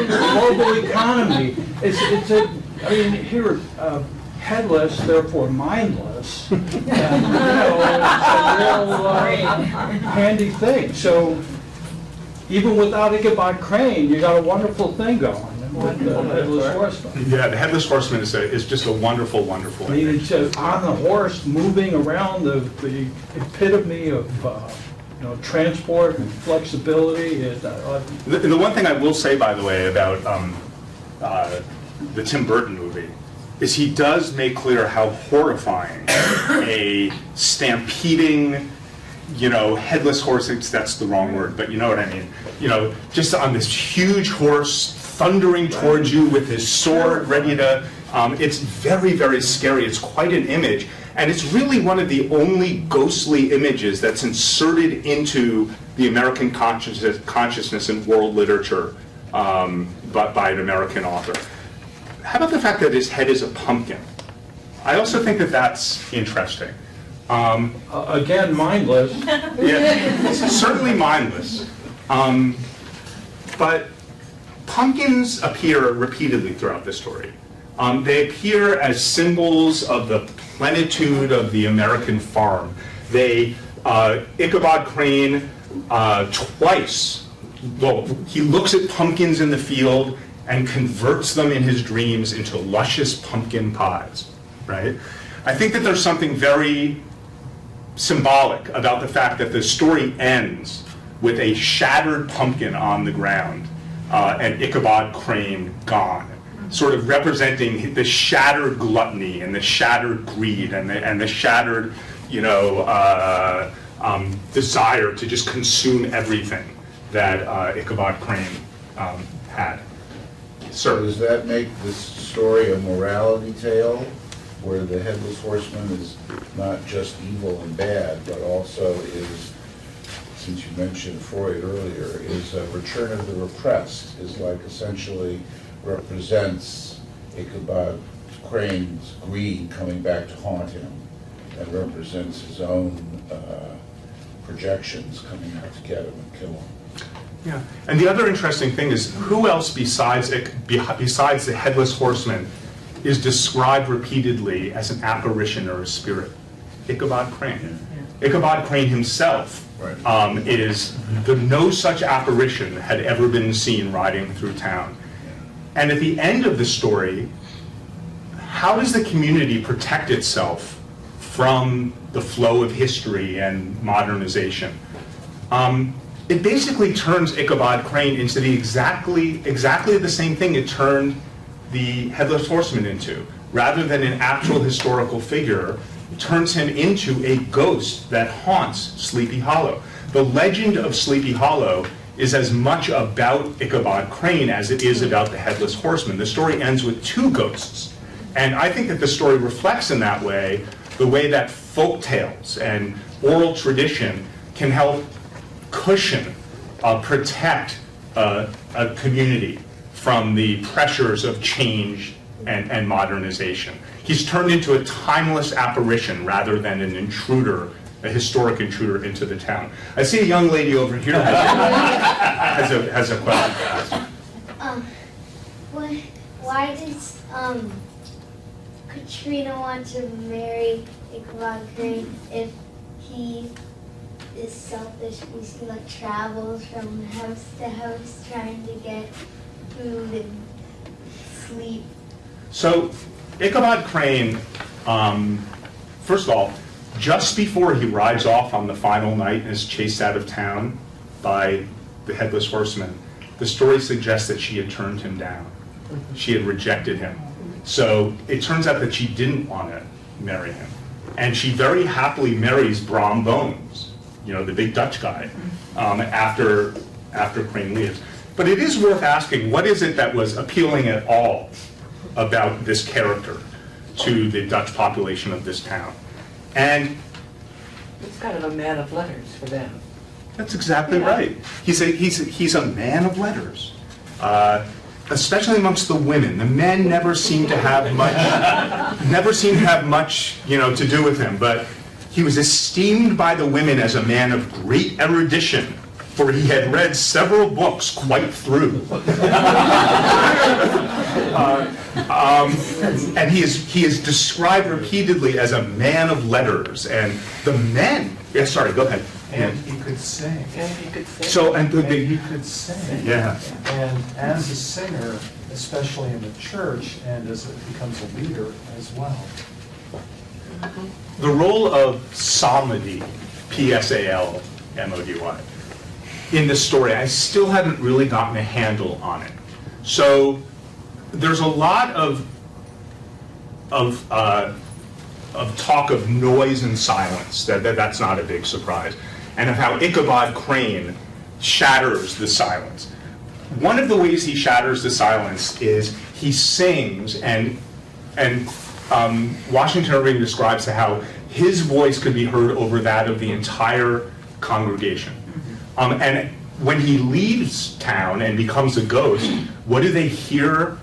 global economy. I mean, here, headless, therefore mindless. And, it's a real handy thing. So even without Ichabod Crane, you got a wonderful thing going. With the Headless Horseman. Yeah, the Headless Horseman is just a wonderful, wonderful I mean, image. it's just on the horse, moving around, the epitome of transport and flexibility. The one thing I will say, by the way, about the Tim Burton movie is he does make clear how horrifying a stampeding, headless horse, that's the wrong word, but you know what I mean. Just on this huge horse thundering towards you with his sword ready to, it's very, very scary. It's quite an image. And it's really one of the only ghostly images that's inserted into the American consciousness and world literature but by an American author. How about the fact that his head is a pumpkin? I also think that that's interesting. Again, mindless. Yeah, certainly mindless. But pumpkins appear repeatedly throughout the story. They appear as symbols of the plenitude of the American farm. Ichabod Crane twice, he looks at pumpkins in the field and converts them in his dreams into luscious pumpkin pies, right? I think that there's something very symbolic about the fact that the story ends with a shattered pumpkin on the ground and Ichabod Crane gone, sort of representing the shattered gluttony and the shattered greed and the shattered, desire to just consume everything that Ichabod Crane had. So does that make this story a morality tale, where the Headless Horseman is not just evil and bad, but also is, since you mentioned Freud earlier, is a return of the repressed, is like essentially represents Ichabod Crane's greed coming back to haunt him, and represents his own projections coming out to get him and kill him. Yeah, and the other interesting thing is who else besides the Headless Horseman is described repeatedly as an apparition or a spirit? Ichabod Crane. Yeah. Ichabod Crane himself is no such apparition had ever been seen riding through town. And at the end of the story, how does the community protect itself from the flow of history and modernization? It basically turns Ichabod Crane into exactly the same thing it turned the Headless Horseman into. Rather than an actual historical figure, it turns him into a ghost that haunts Sleepy Hollow. The legend of Sleepy Hollow is as much about Ichabod Crane as it is about the Headless Horseman. The story ends with two ghosts. And I think that the story reflects in that way the way that folk tales and oral tradition can help cushion, protect a community from the pressures of change and modernization. He's turned into a timeless apparition rather than an intruder, a historic intruder into the town. I see a young lady over here has a question to ask. Why does Katrina want to marry Ichabod Crane if he is selfish because he like travels from house to house trying to get food and sleep? So Ichabod Crane, first of all, just before he rides off on the final night and is chased out of town by the Headless Horseman, the story suggests that she had turned him down. She had rejected him. So it turns out that she didn't want to marry him. And she very happily marries Brom Bones, you know, the big Dutch guy, after Crane leaves. But it is worth asking, what is it that was appealing at all about this character to the Dutch population of this town? And It's kind of a man of letters for them. that's exactly right. He's a man of letters, especially amongst the women. The men never seem to have much, you know, to do with him. But he was esteemed by the women as a man of great erudition, for he had read several books quite through. And he is described repeatedly as a man of letters. And the men, yeah, sorry, go ahead. And he could sing. And he could say. So, and He could sing. yeah. And as a singer, especially in the church, and as it becomes a leader as well. The role of psalmody, P-S-A-L-M-O-D-Y, in this story, I still haven't really gotten a handle on it. So there's a lot of talk of noise and silence. That's not a big surprise, and of how Ichabod Crane shatters the silence. One of the ways he shatters the silence is he sings, and Washington Irving describes how his voice could be heard over that of the entire congregation. And when he leaves town and becomes a ghost, what do they hear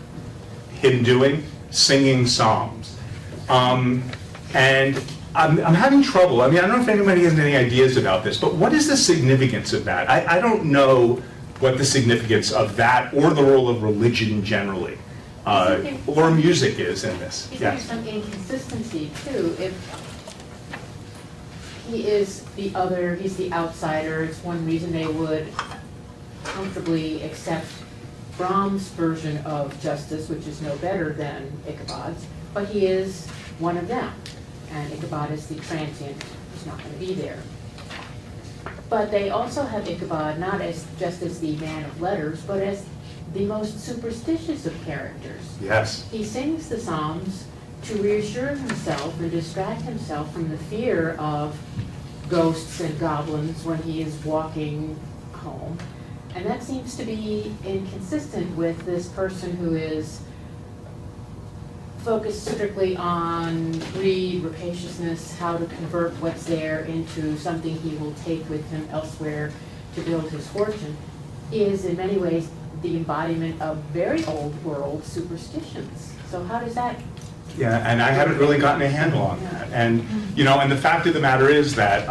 him doing? Singing psalms. And I'm having trouble. I mean, I don't know if anybody has any ideas about this, but what is the significance of that? I don't know what the significance of that or the role of religion generally or music is in this. There's some inconsistency too. If he is the other, he's the outsider, it's one reason they would comfortably accept Brahms' version of justice, which is no better than Ichabod's, but he is one of them. And Ichabod is the transient who's not going to be there. But they also have Ichabod not as just as the man of letters, but as the most superstitious of characters. Yes. He sings the Psalms to reassure himself and distract himself from the fear of ghosts and goblins when he is walking home. And that seems to be inconsistent with this person who is focused strictly on greed, rapaciousness, how to convert what's there into something he will take with him elsewhere to build his fortune. He is in many ways the embodiment of very old world superstitions. So how does that? Yeah, and I haven't really gotten a handle on that. And, you know, and the fact of the matter is that,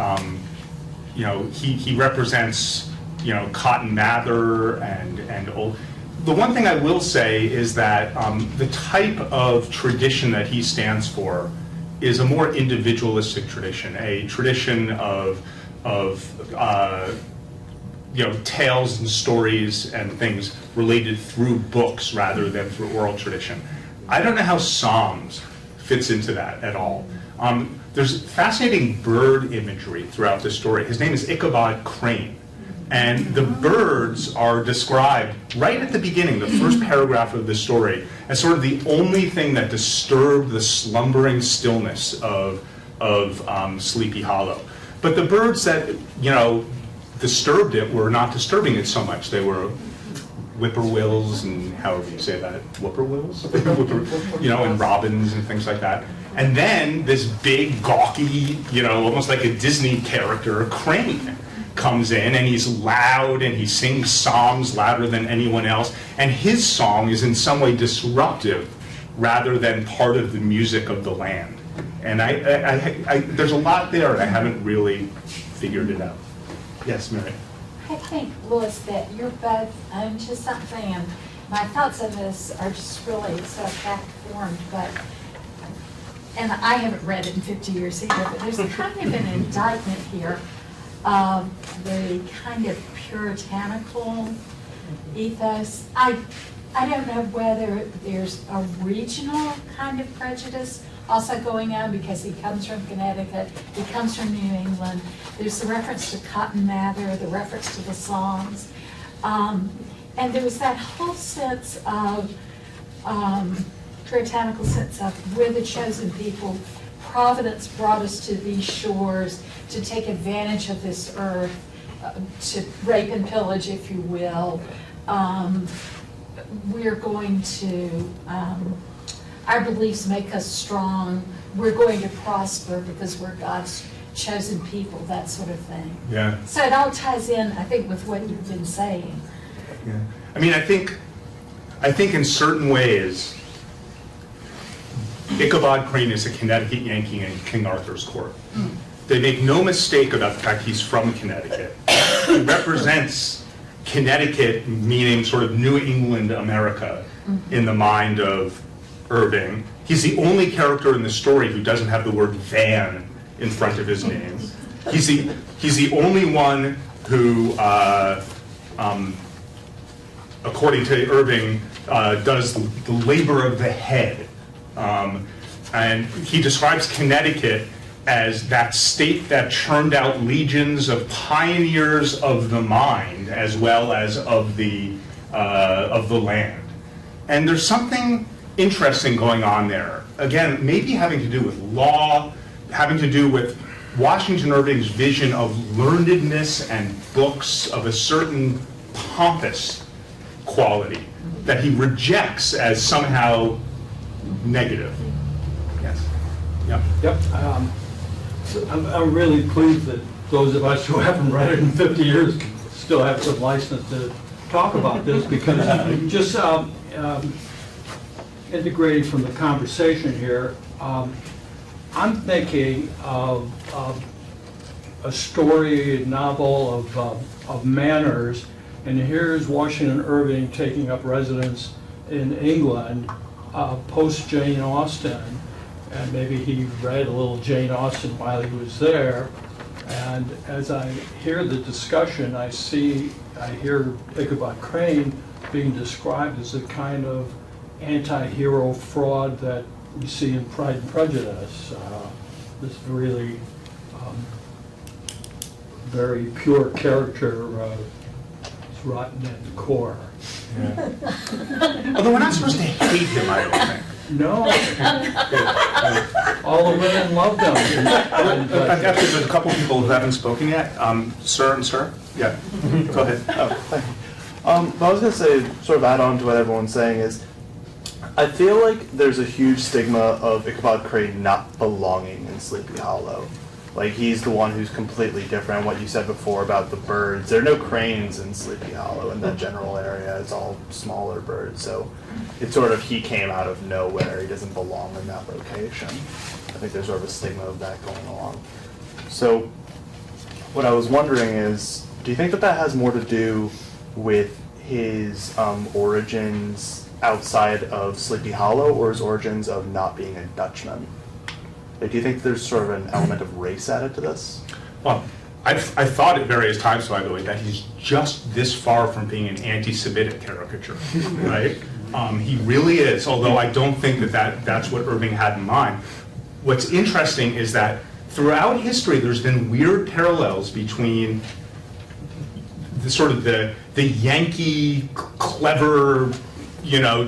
you know, he represents, you know, Cotton Mather and old. The one thing I will say is that the type of tradition that he stands for is a more individualistic tradition, a tradition of you know, tales and stories and things related through books rather than through oral tradition. I don't know how Psalms fits into that at all. There's fascinating bird imagery throughout the story. His name is Ichabod Crane. And the birds are described right at the beginning, the first paragraph of the story, as sort of the only thing that disturbed the slumbering stillness of Sleepy Hollow. But the birds that, you know, disturbed it were not disturbing it so much. They were whippoorwills, and however you say that, whippoorwills, and robins and things like that. And then this big, gawky, almost like a Disney character, Crane, comes in, and he's loud, and he sings psalms louder than anyone else, and his song is in some way disruptive rather than part of the music of the land. And there's a lot there, and I haven't really figured it out. Yes, Mary? I think, Louis, that you're both onto something, and my thoughts on this are just really sort of fact-formed, and I haven't read it in 50 years either, but there's kind of an indictment here of the kind of puritanical ethos. I don't know whether there's a regional kind of prejudice also going on, because he comes from Connecticut, he comes from New England. There's the reference to Cotton Mather, the reference to the songs. And there was that whole sense of, puritanical sense of, we're the chosen people. Providence brought us to these shores to take advantage of this earth, to rape and pillage, if you will. We're going to, our beliefs make us strong. We're going to prosper because we're God's chosen people, that sort of thing. Yeah. So it all ties in, I think, with what you've been saying. Yeah. I mean, I think in certain ways, Ichabod Crane is a Connecticut Yankee in King Arthur's court. They make no mistake about the fact he's from Connecticut. He represents Connecticut, meaning sort of New England America, in the mind of Irving. He's the only character in the story who doesn't have the word van in front of his name. He's the only one who, according to Irving, does the labor of the head. And he describes Connecticut as that state that churned out legions of pioneers of the mind as well as of the land. And there's something interesting going on there. Again, maybe having to do with law, having to do with Washington Irving's vision of learnedness and books of a certain pompous quality that he rejects as somehow negative. Yes. Yeah. Yep. I'm really pleased that those of us who haven't read it in 50 years still have some license to talk about this, because just integrating from the conversation here, I'm thinking of a story, a novel of manners, and here's Washington Irving taking up residence in England post Jane Austen, and maybe he read a little Jane Austen while he was there. And as I hear the discussion, I hear Ichabod Crane being described as a kind of anti-hero fraud that we see in Pride and Prejudice. This really very pure character is rotten at the core. Yeah. Although we're not supposed to hate him, I don't think. No. All the women love them. Actually, there's a couple people who haven't spoken yet. Sir and sir? Yeah. Go ahead. Oh, thank you. But I was going to say, sort of add on to what everyone's saying, is I feel like there's a huge stigma of Ichabod Crane not belonging in Sleepy Hollow. Like, he's the one who's completely different. What you said before about the birds, there are no cranes in Sleepy Hollow in that general area. It's all smaller birds. So it's sort of, he came out of nowhere. He doesn't belong in that location. I think there's sort of a stigma of that going along. So what I was wondering is, do you think that that has more to do with his origins outside of Sleepy Hollow, or his origins of not being a Dutchman? Like, do you think there's sort of an element of race added to this? Well, I've thought at various times, by the way, that he's just this far from being an anti-Semitic caricature, right? He really is, although I don't think that's what Irving had in mind. What's interesting is that throughout history, there's been weird parallels between the sort of the Yankee, clever,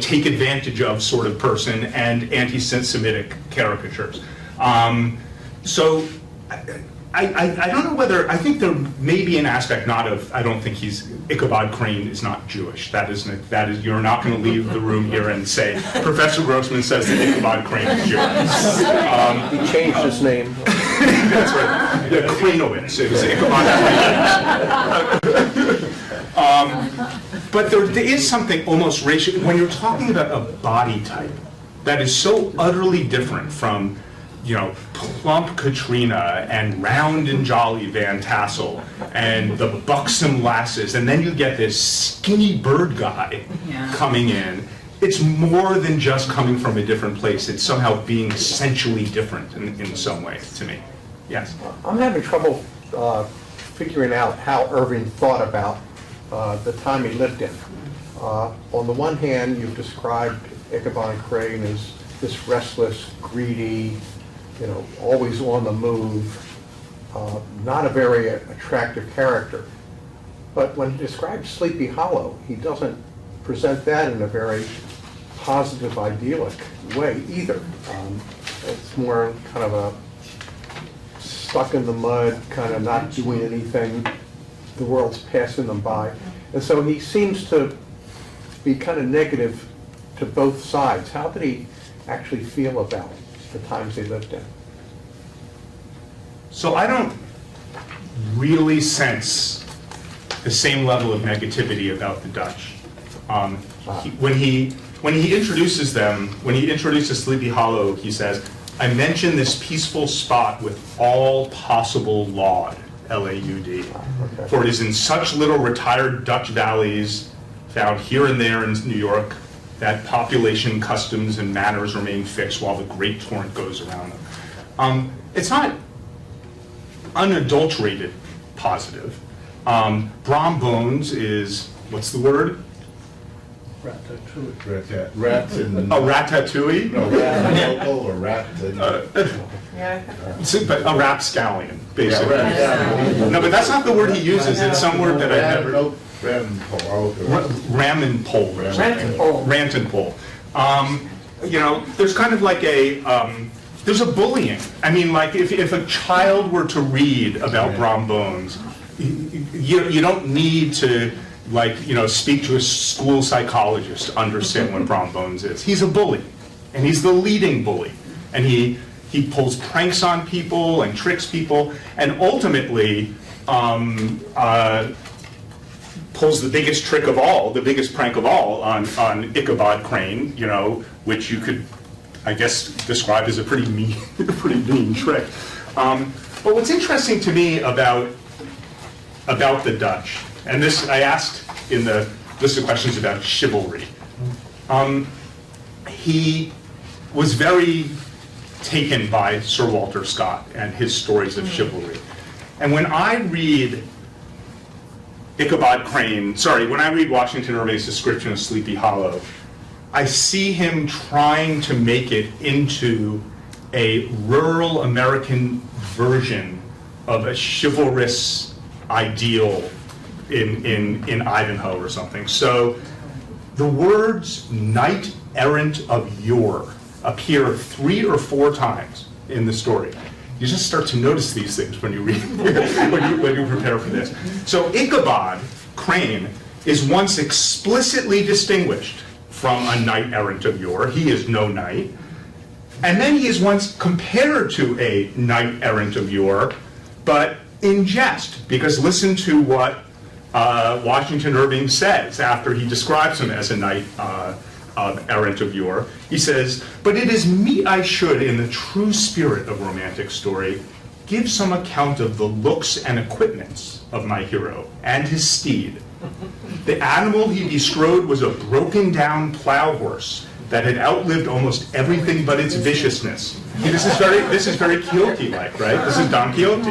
take advantage of sort of person and anti-Semitic caricatures. So I don't know whether, I think there may be an aspect not of, I don't think Ichabod Crane is not Jewish. That is, you're not going to leave the room here and say, Professor Grossman says that Ichabod Crane is Jewish. He changed his name. That's right. The Cranowitz. It was Ichabod Crane. But there is something almost racial, when you're talking about a body type that is so utterly different from, plump Katrina and round and jolly Van Tassel and the buxom lasses, and then you get this skinny bird guy coming in. It's more than just coming from a different place. It's somehow being essentially different in some way to me. Yes? I'm having trouble figuring out how Irving thought about the time he lived in. On the one hand, you've described Ichabod Crane as this restless, greedy, always on the move, not a very attractive character. But when he describes Sleepy Hollow, he doesn't present that in a very positive, idyllic way either. It's more kind of a stuck in the mud, kind of not doing anything. The world's passing them by. And so he seems to be kind of negative to both sides. How did he actually feel about the times they lived in? So I don't really sense the same level of negativity about the Dutch. When he introduces them, when he introduces Sleepy Hollow, he says, "I mention this peaceful spot with all possible laud, L-A-U-D, for it is in such little retired Dutch valleys found here and there in New York that population, customs, and manners remain fixed while the great torrent goes around them." It's not unadulterated positive. Brom Bones is, what's the word? Ratatouille. Rat in the... A ratatouille? No, rat local or rat... But a rapscallion, basically. Yeah, no, but that's not the word he uses. It's some word that I never... Raminpole. Rantanpole. There's kind of like a... there's a bullying. I mean, like, if a child were to read about Brom Bones, you don't need to, speak to a school psychologist to understand what Brom Bones is. He's a bully, and he's the leading bully. And he pulls pranks on people and tricks people, and ultimately pulls the biggest trick of all, the biggest prank of all on Ichabod Crane, which you could, I guess, describe as a pretty mean trick. But what's interesting to me about the Dutch, and this I asked in the list of questions about chivalry, he was very taken by Sir Walter Scott and his stories of chivalry. And when I read when I read Washington Irving's description of Sleepy Hollow, I see him trying to make it into a rural American version of a chivalrous ideal in Ivanhoe or something. So the words knight errant of yore appear 3 or 4 times in the story. You just start to notice these things when you read, when you prepare for this. So Ichabod Crane is once explicitly distinguished from a knight errant of yore. He is no knight. And then he is once compared to a knight errant of yore, but in jest, because listen to what Washington Irving says after he describes him as a knight errant of yore. He says, "But it is meet I should, in the true spirit of romantic story, give some account of the looks and equipments of my hero and his steed. The animal he bestrode was a broken down plow horse that had outlived almost everything but its viciousness." This is very Quixote-like, right? This is Don Quixote.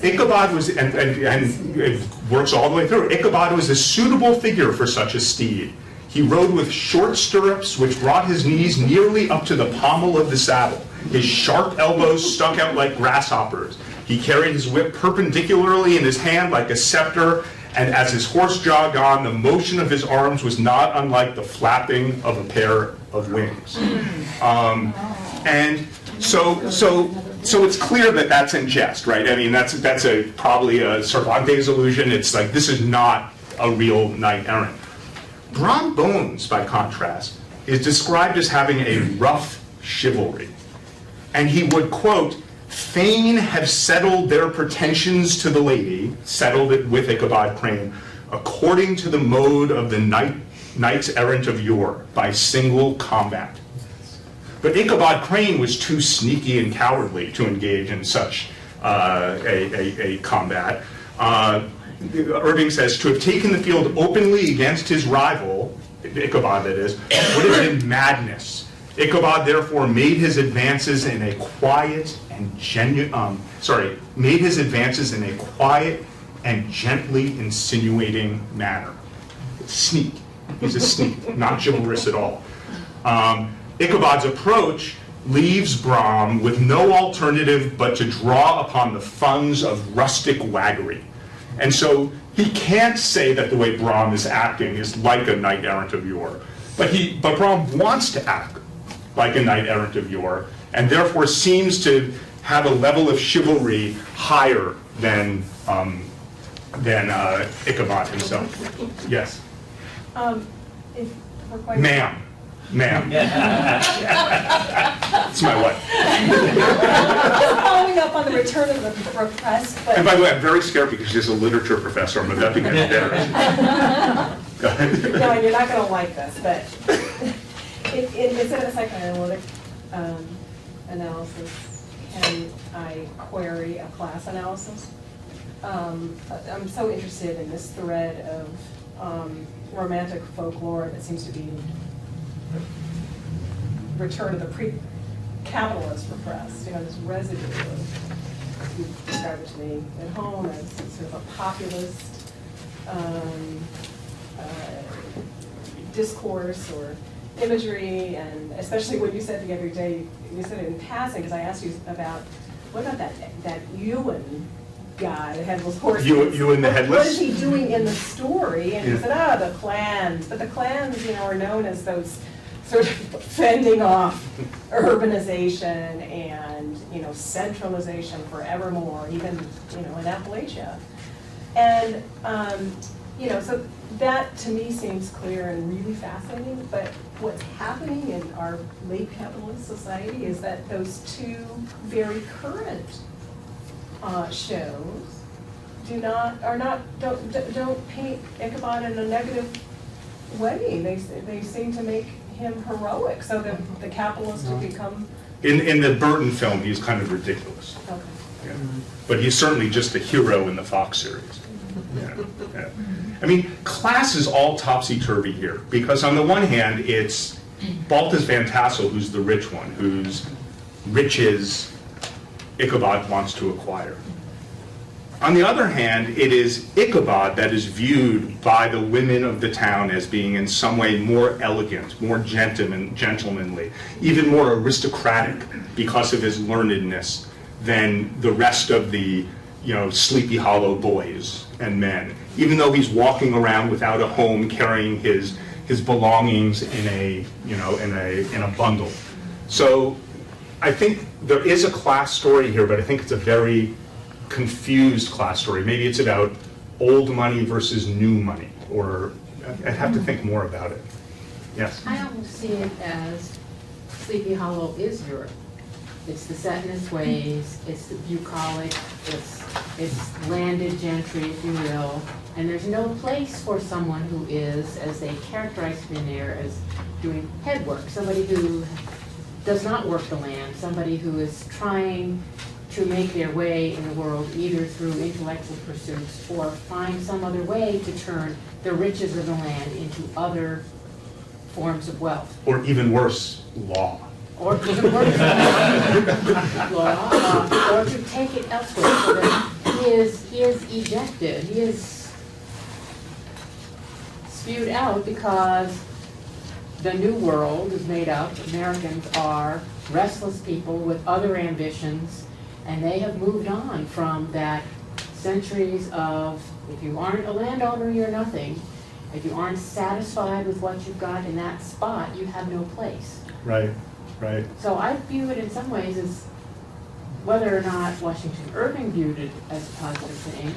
Ichabod was, and it works all the way through. Ichabod was a suitable figure for such a steed. He rode with short stirrups which brought his knees nearly up to the pommel of the saddle. His sharp elbows stuck out like grasshoppers. He carried his whip perpendicularly in his hand like a scepter, and as his horse jogged on, the motion of his arms was not unlike the flapping of a pair of wings. And So it's clear that that's in jest, right? I mean, that's probably a Cervantes illusion. It's like, this is not a real knight errant. Brom Bones, by contrast, is described as having a rough chivalry. And he would, quote, fain have settled their pretensions to the lady, settled it with Ichabod Crane, according to the mode of the knights errant of yore, by single combat. But Ichabod Crane was too sneaky and cowardly to engage in such a combat. Irving says, to have taken the field openly against his rival, Ichabod that is, would have been madness. Ichabod therefore made his advances in a quiet and gently insinuating manner. Sneak. He's a sneak, not chivalrous at all. Ichabod's approach leaves Brom with no alternative but to draw upon the funds of rustic waggery. And so he can't say that the way Brom is acting is like a knight errant of yore. But Brom wants to act like a knight errant of yore, and therefore seems to have a level of chivalry higher than Ichabod himself. Yes? If we're quite... Ma'am. It's my wife. Following up on the return of the repressed, but... And by the way, I'm very scared because she's a literature professor. I'm about to get embarrassed. Go ahead. No, and you're not going to like this, but instead of a psychoanalytic analysis, can I query a class analysis? I'm so interested in this thread of romantic folklore that seems to be return of the pre-capitalist repressed, this residue of, you described it to me at home as sort of a populist discourse or imagery, and especially what you said the other day, you said it in passing, because I asked you about, what about that Ewan guy, the headless horseman? Ewan the headless? What is he doing in the story? And he said, the clans. But the clans, are known as those sort of fending off urbanization and, centralization forevermore, even, in Appalachia. And, so that to me seems clear and really fascinating, but what's happening in our late capitalist society is that those two very current shows don't paint Ichabod in a negative way. They seem to make him heroic, so that the capitalist have become... In the Burton film, he's kind of ridiculous. Okay. Yeah. But he's certainly just a hero in the Fox series. Yeah. I mean, class is all topsy-turvy here, because on the one hand, it's Balthus Van Tassel, who's the rich one, whose riches Ichabod wants to acquire. On the other hand, it is Ichabod that is viewed by the women of the town as being in some way more elegant, more gentlemanly, even more aristocratic because of his learnedness than the rest of the Sleepy Hollow boys and men, even though he's walking around without a home, carrying his belongings in a bundle. So I think there is a class story here, but I think it's a very confused class story. Maybe it's about old money versus new money, or I'd have to think more about it. Yes? I almost see it as Sleepy Hollow is Europe. It's the set in its ways, it's the bucolic, it's landed gentry, if you will, and there's no place for someone who is, as they characterize him in there, as doing head work, somebody who does not work the land, somebody who is trying to make their way in the world either through intellectual pursuits or find some other way to turn the riches of the land into other forms of wealth. Or even worse, law. Or even worse, law, or to take it elsewhere so that he is ejected, he is spewed out because the new world is made up, Americans are restless people with other ambitions, and they have moved on from that centuries of, if you aren't a landowner, you're nothing, If you aren't satisfied with what you've got in that spot, you have no place. Right, right. So I view it in some ways as, whether or not Washington Irving viewed it as a positive thing,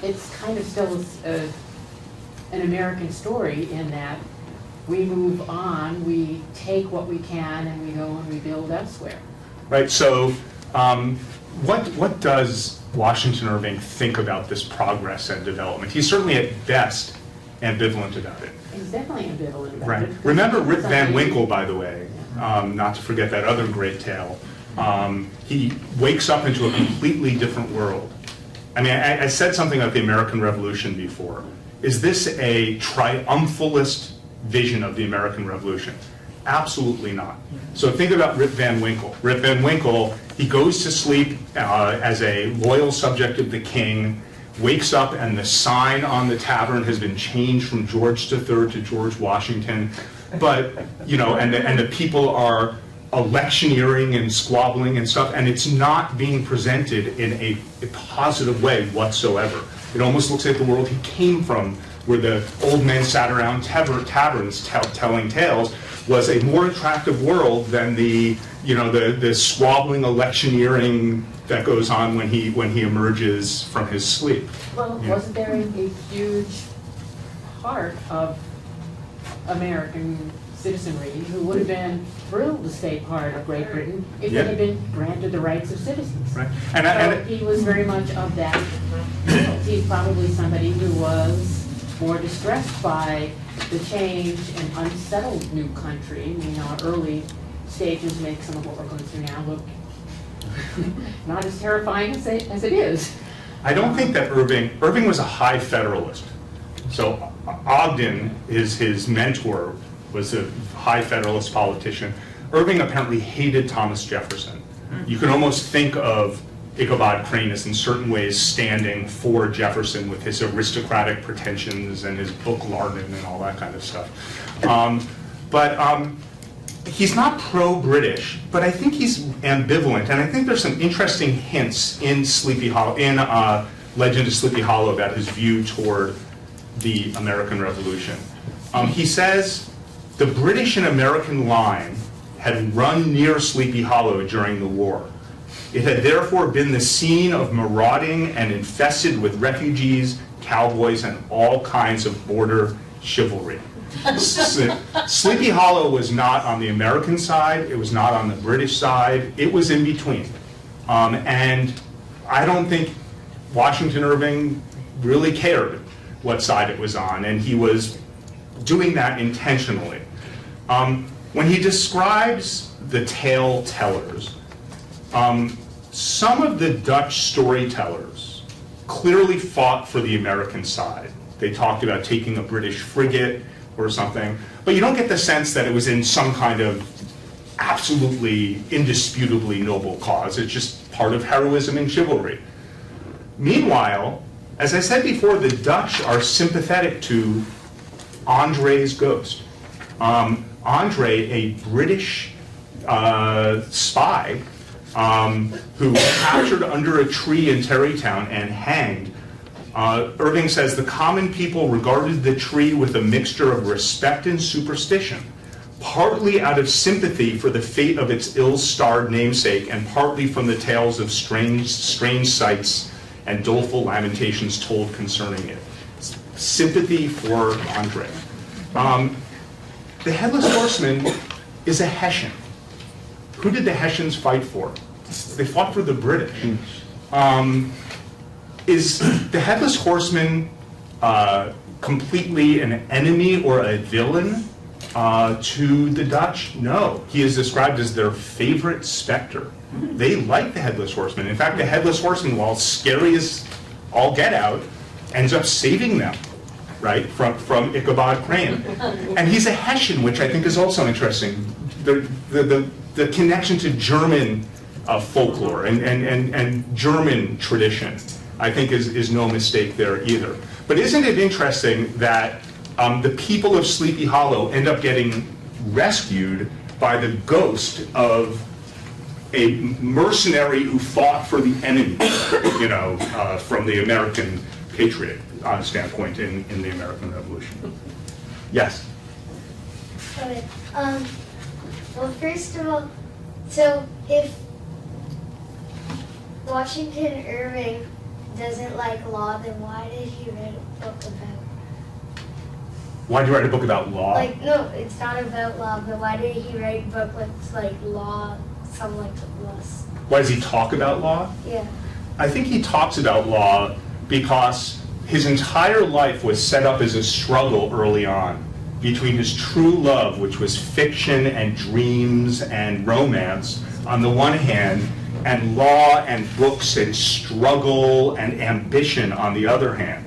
it's kind of still an American story in that we move on, we take what we can, and we go and we build elsewhere. Right, so what does Washington Irving think about this progress and development? He's certainly at best ambivalent about it. He's definitely ambivalent about Right. it. Remember Rip Van Winkle, by the way, not to forget that other great tale. He wakes up into a completely different world. I mean, I said something about the American Revolution before. Is this a triumphalist vision of the American Revolution? Absolutely not. So think about Rip Van Winkle. Rip Van Winkle, he goes to sleep as a loyal subject of the king, wakes up and the sign on the tavern has been changed from George III to George Washington. But, you know, and the people are electioneering and squabbling and stuff, and it's not being presented in a positive way whatsoever. It almost looks like the world he came from, where the old men sat around taverns telling tales, was a more attractive world than the squabbling electioneering that goes on when he emerges from his sleep. Well, wasn't there a huge part of American citizenry who would have been thrilled to stay part of Great Britain if they had been granted the rights of citizens? Right. So he was very much of that. He's probably somebody who was more distressed by the change and unsettled new country. I mean, our early stages make some of what we're going through now look not as terrifying as it is. I don't think that Irving was a high Federalist. So Ogden, his mentor, was a high Federalist politician. Irving apparently hated Thomas Jefferson. You can almost think of Ichabod Crane as in certain ways standing for Jefferson with his aristocratic pretensions and his book Larden and all that kind of stuff. But he's not pro-British, but I think he's ambivalent, and I think there's some interesting hints in Legend of Sleepy Hollow about his view toward the American Revolution. He says the British and American line had run near Sleepy Hollow during the war. It had therefore been the scene of marauding and infested with refugees, cowboys, and all kinds of border chivalry. Sleepy Hollow was not on the American side, it was not on the British side, it was in between. And I don't think Washington Irving really cared what side it was on, and he was doing that intentionally. When he describes the tale tellers, some of the Dutch storytellers clearly fought for the American side. They talked about taking a British frigate or something, but you don't get the sense that it was in some kind of absolutely, indisputably noble cause. It's just part of heroism and chivalry. Meanwhile, as I said before, the Dutch are sympathetic to André's ghost. André, a British spy who was captured under a tree in Tarrytown and hanged. Irving says the common people regarded the tree with a mixture of respect and superstition, partly out of sympathy for the fate of its ill-starred namesake, and partly from the tales of strange sights and doleful lamentations told concerning it. Sympathy for André. The Headless Horseman is a Hessian. Who did the Hessians fight for? They fought for the British. Is the Headless Horseman completely an enemy or a villain to the Dutch? No. He is described as their favorite specter. They like the Headless Horseman. In fact, the Headless Horseman, while scary as all get out, ends up saving them, right, from Ichabod Crane. And he's a Hessian, which I think is also interesting. The connection to German folklore and German tradition, I think, is no mistake there either. But isn't it interesting that the people of Sleepy Hollow end up getting rescued by the ghost of a mercenary who fought for the enemy, from the American patriot? standpoint in the American Revolution. Yes? Okay. Well, first of all, so if Washington Irving doesn't like law, then why did he write a book about? Why did you write a book about law? Like, no, it's not about law, but why did he write a book with like law, some like laws? Why does he talk about law? Yeah. I think he talks about law because his entire life was set up as a struggle early on between his true love, which was fiction and dreams and romance, on the one hand, and law and books and struggle and ambition on the other hand.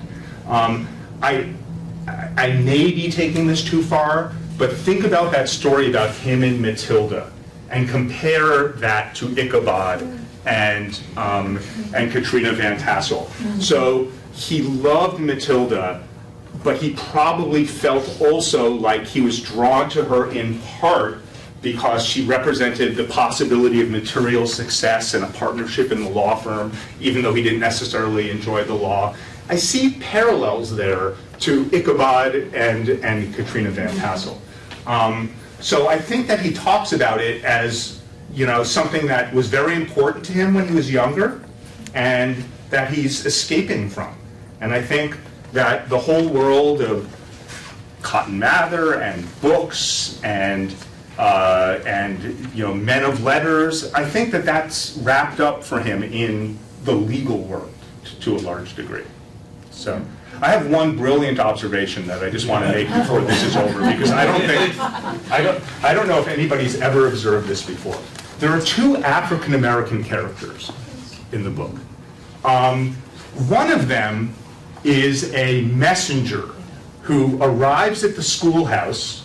I may be taking this too far, but think about that story about him and Matilda and compare that to Ichabod and Katrina Van Tassel. So he loved Matilda, but he probably felt also like he was drawn to her in part because she represented the possibility of material success and a partnership in the law firm, even though he didn't necessarily enjoy the law. I see parallels there to Ichabod and Katrina Van Tassel. So I think that he talks about it as, you know, something that was very important to him when he was younger and that he's escaping from. And I think that the whole world of Cotton Mather and books and you know, men of letters, I think that that's wrapped up for him in the legal world to a large degree. So I have one brilliant observation that I just want to make before this is over, because I don't know if anybody's ever observed this before. There are two African American characters in the book. One of them is a messenger who arrives at the schoolhouse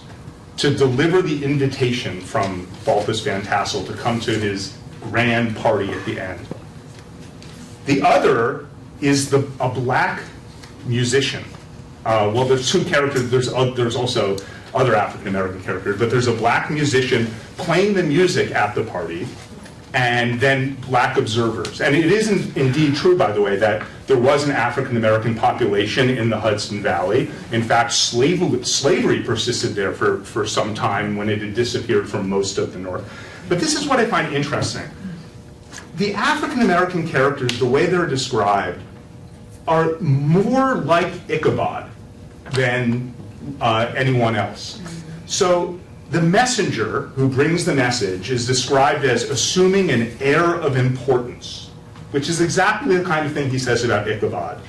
to deliver the invitation from Balthus Van Tassel to come to his grand party at the end. The other is a black musician. Well, there's two characters. There's also other African American characters, but there's a black musician playing the music at the party, and then black observers. And it is indeed true, by the way, that there was an African American population in the Hudson Valley. In fact, slavery persisted there for some time when it had disappeared from most of the North. But this is what I find interesting. The African American characters, the way they're described, are more like Ichabod than anyone else. So the messenger who brings the message is described as assuming an air of importance, which is exactly the kind of thing he says about Ichabod,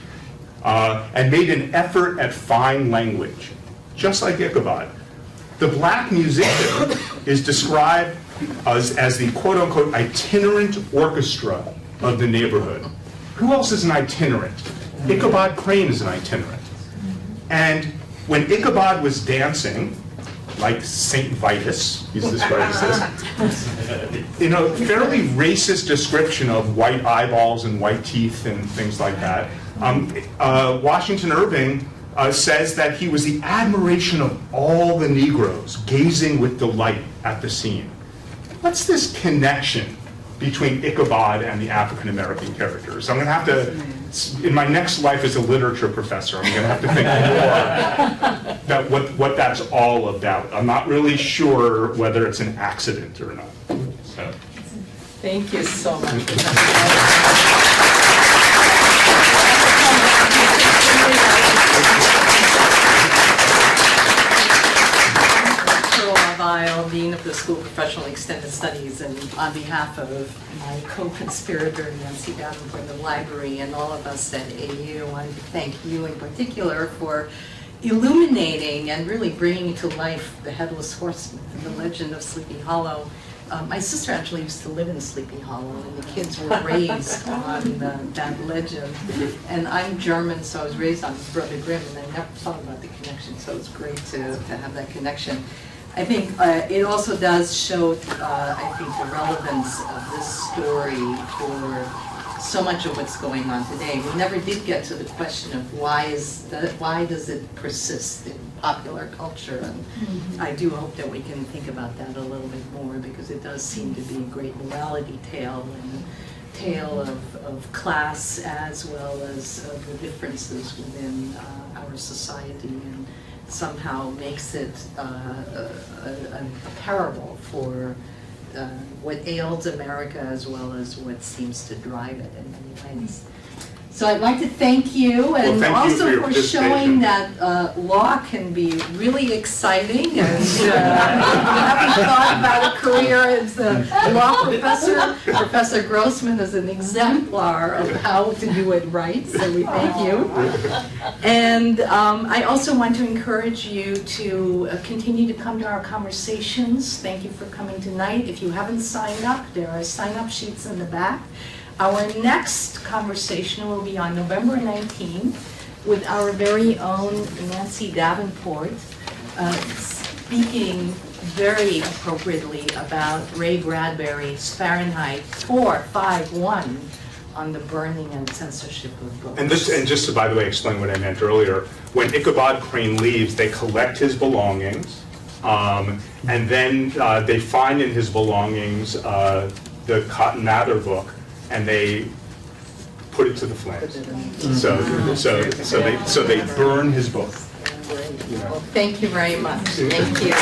and made an effort at fine language, just like Ichabod. The black musician is described as the quote-unquote itinerant orchestra of the neighborhood. Who else is an itinerant? Ichabod Crane is an itinerant. And when Ichabod was dancing, like Saint Vitus, he's described as this, in a fairly racist description of white eyeballs and white teeth and things like that, Washington Irving says that he was the admiration of all the Negroes, gazing with delight at the scene. What's this connection between Ichabod and the African American characters? I'm going to have to, in my next life as a literature professor, I'm going to have to think more about what that's all about. I'm not really sure whether it's an accident or not. So. Thank you so much. Dean of the School of Professional Extended Studies, and on behalf of my co-conspirator Nancy Davenport, the library, and all of us at AU, I want to thank you in particular for illuminating and really bringing to life the Headless Horseman, the legend of Sleepy Hollow. My sister actually used to live in Sleepy Hollow, and the kids were raised on that legend. And I'm German, so I was raised on Brother Grimm, and I never thought about the connection, so it's great to have that connection. I think it also does show, I think, the relevance of this story for so much of what's going on today. We never did get to the question of why does it persist in popular culture, and I do hope that we can think about that a little bit more, because it does seem to be a great morality tale, and tale of class as well as of the differences within our society, and somehow makes it a parable for what ails America as well as what seems to drive it in many ways. So I'd like to thank you, and thank you also for your for participation. showing that law can be really exciting, and if you haven't thought about a career as a law professor, Professor Grossman is an exemplar of how to do it right, so we thank you. And I also want to encourage you to continue to come to our conversations. Thank you for coming tonight. If you haven't signed up, there are sign-up sheets in the back. Our next conversation will be on November 19th with our very own Nancy Davenport, speaking very appropriately about Ray Bradbury's Fahrenheit 451 on the burning and censorship of books. And just to, by the way, explain what I meant earlier, when Ichabod Crane leaves, they collect his belongings, and then they find in his belongings the Cotton Mather book, and they put it to the flames. So they burn his book. Well, thank you very much. Thank you.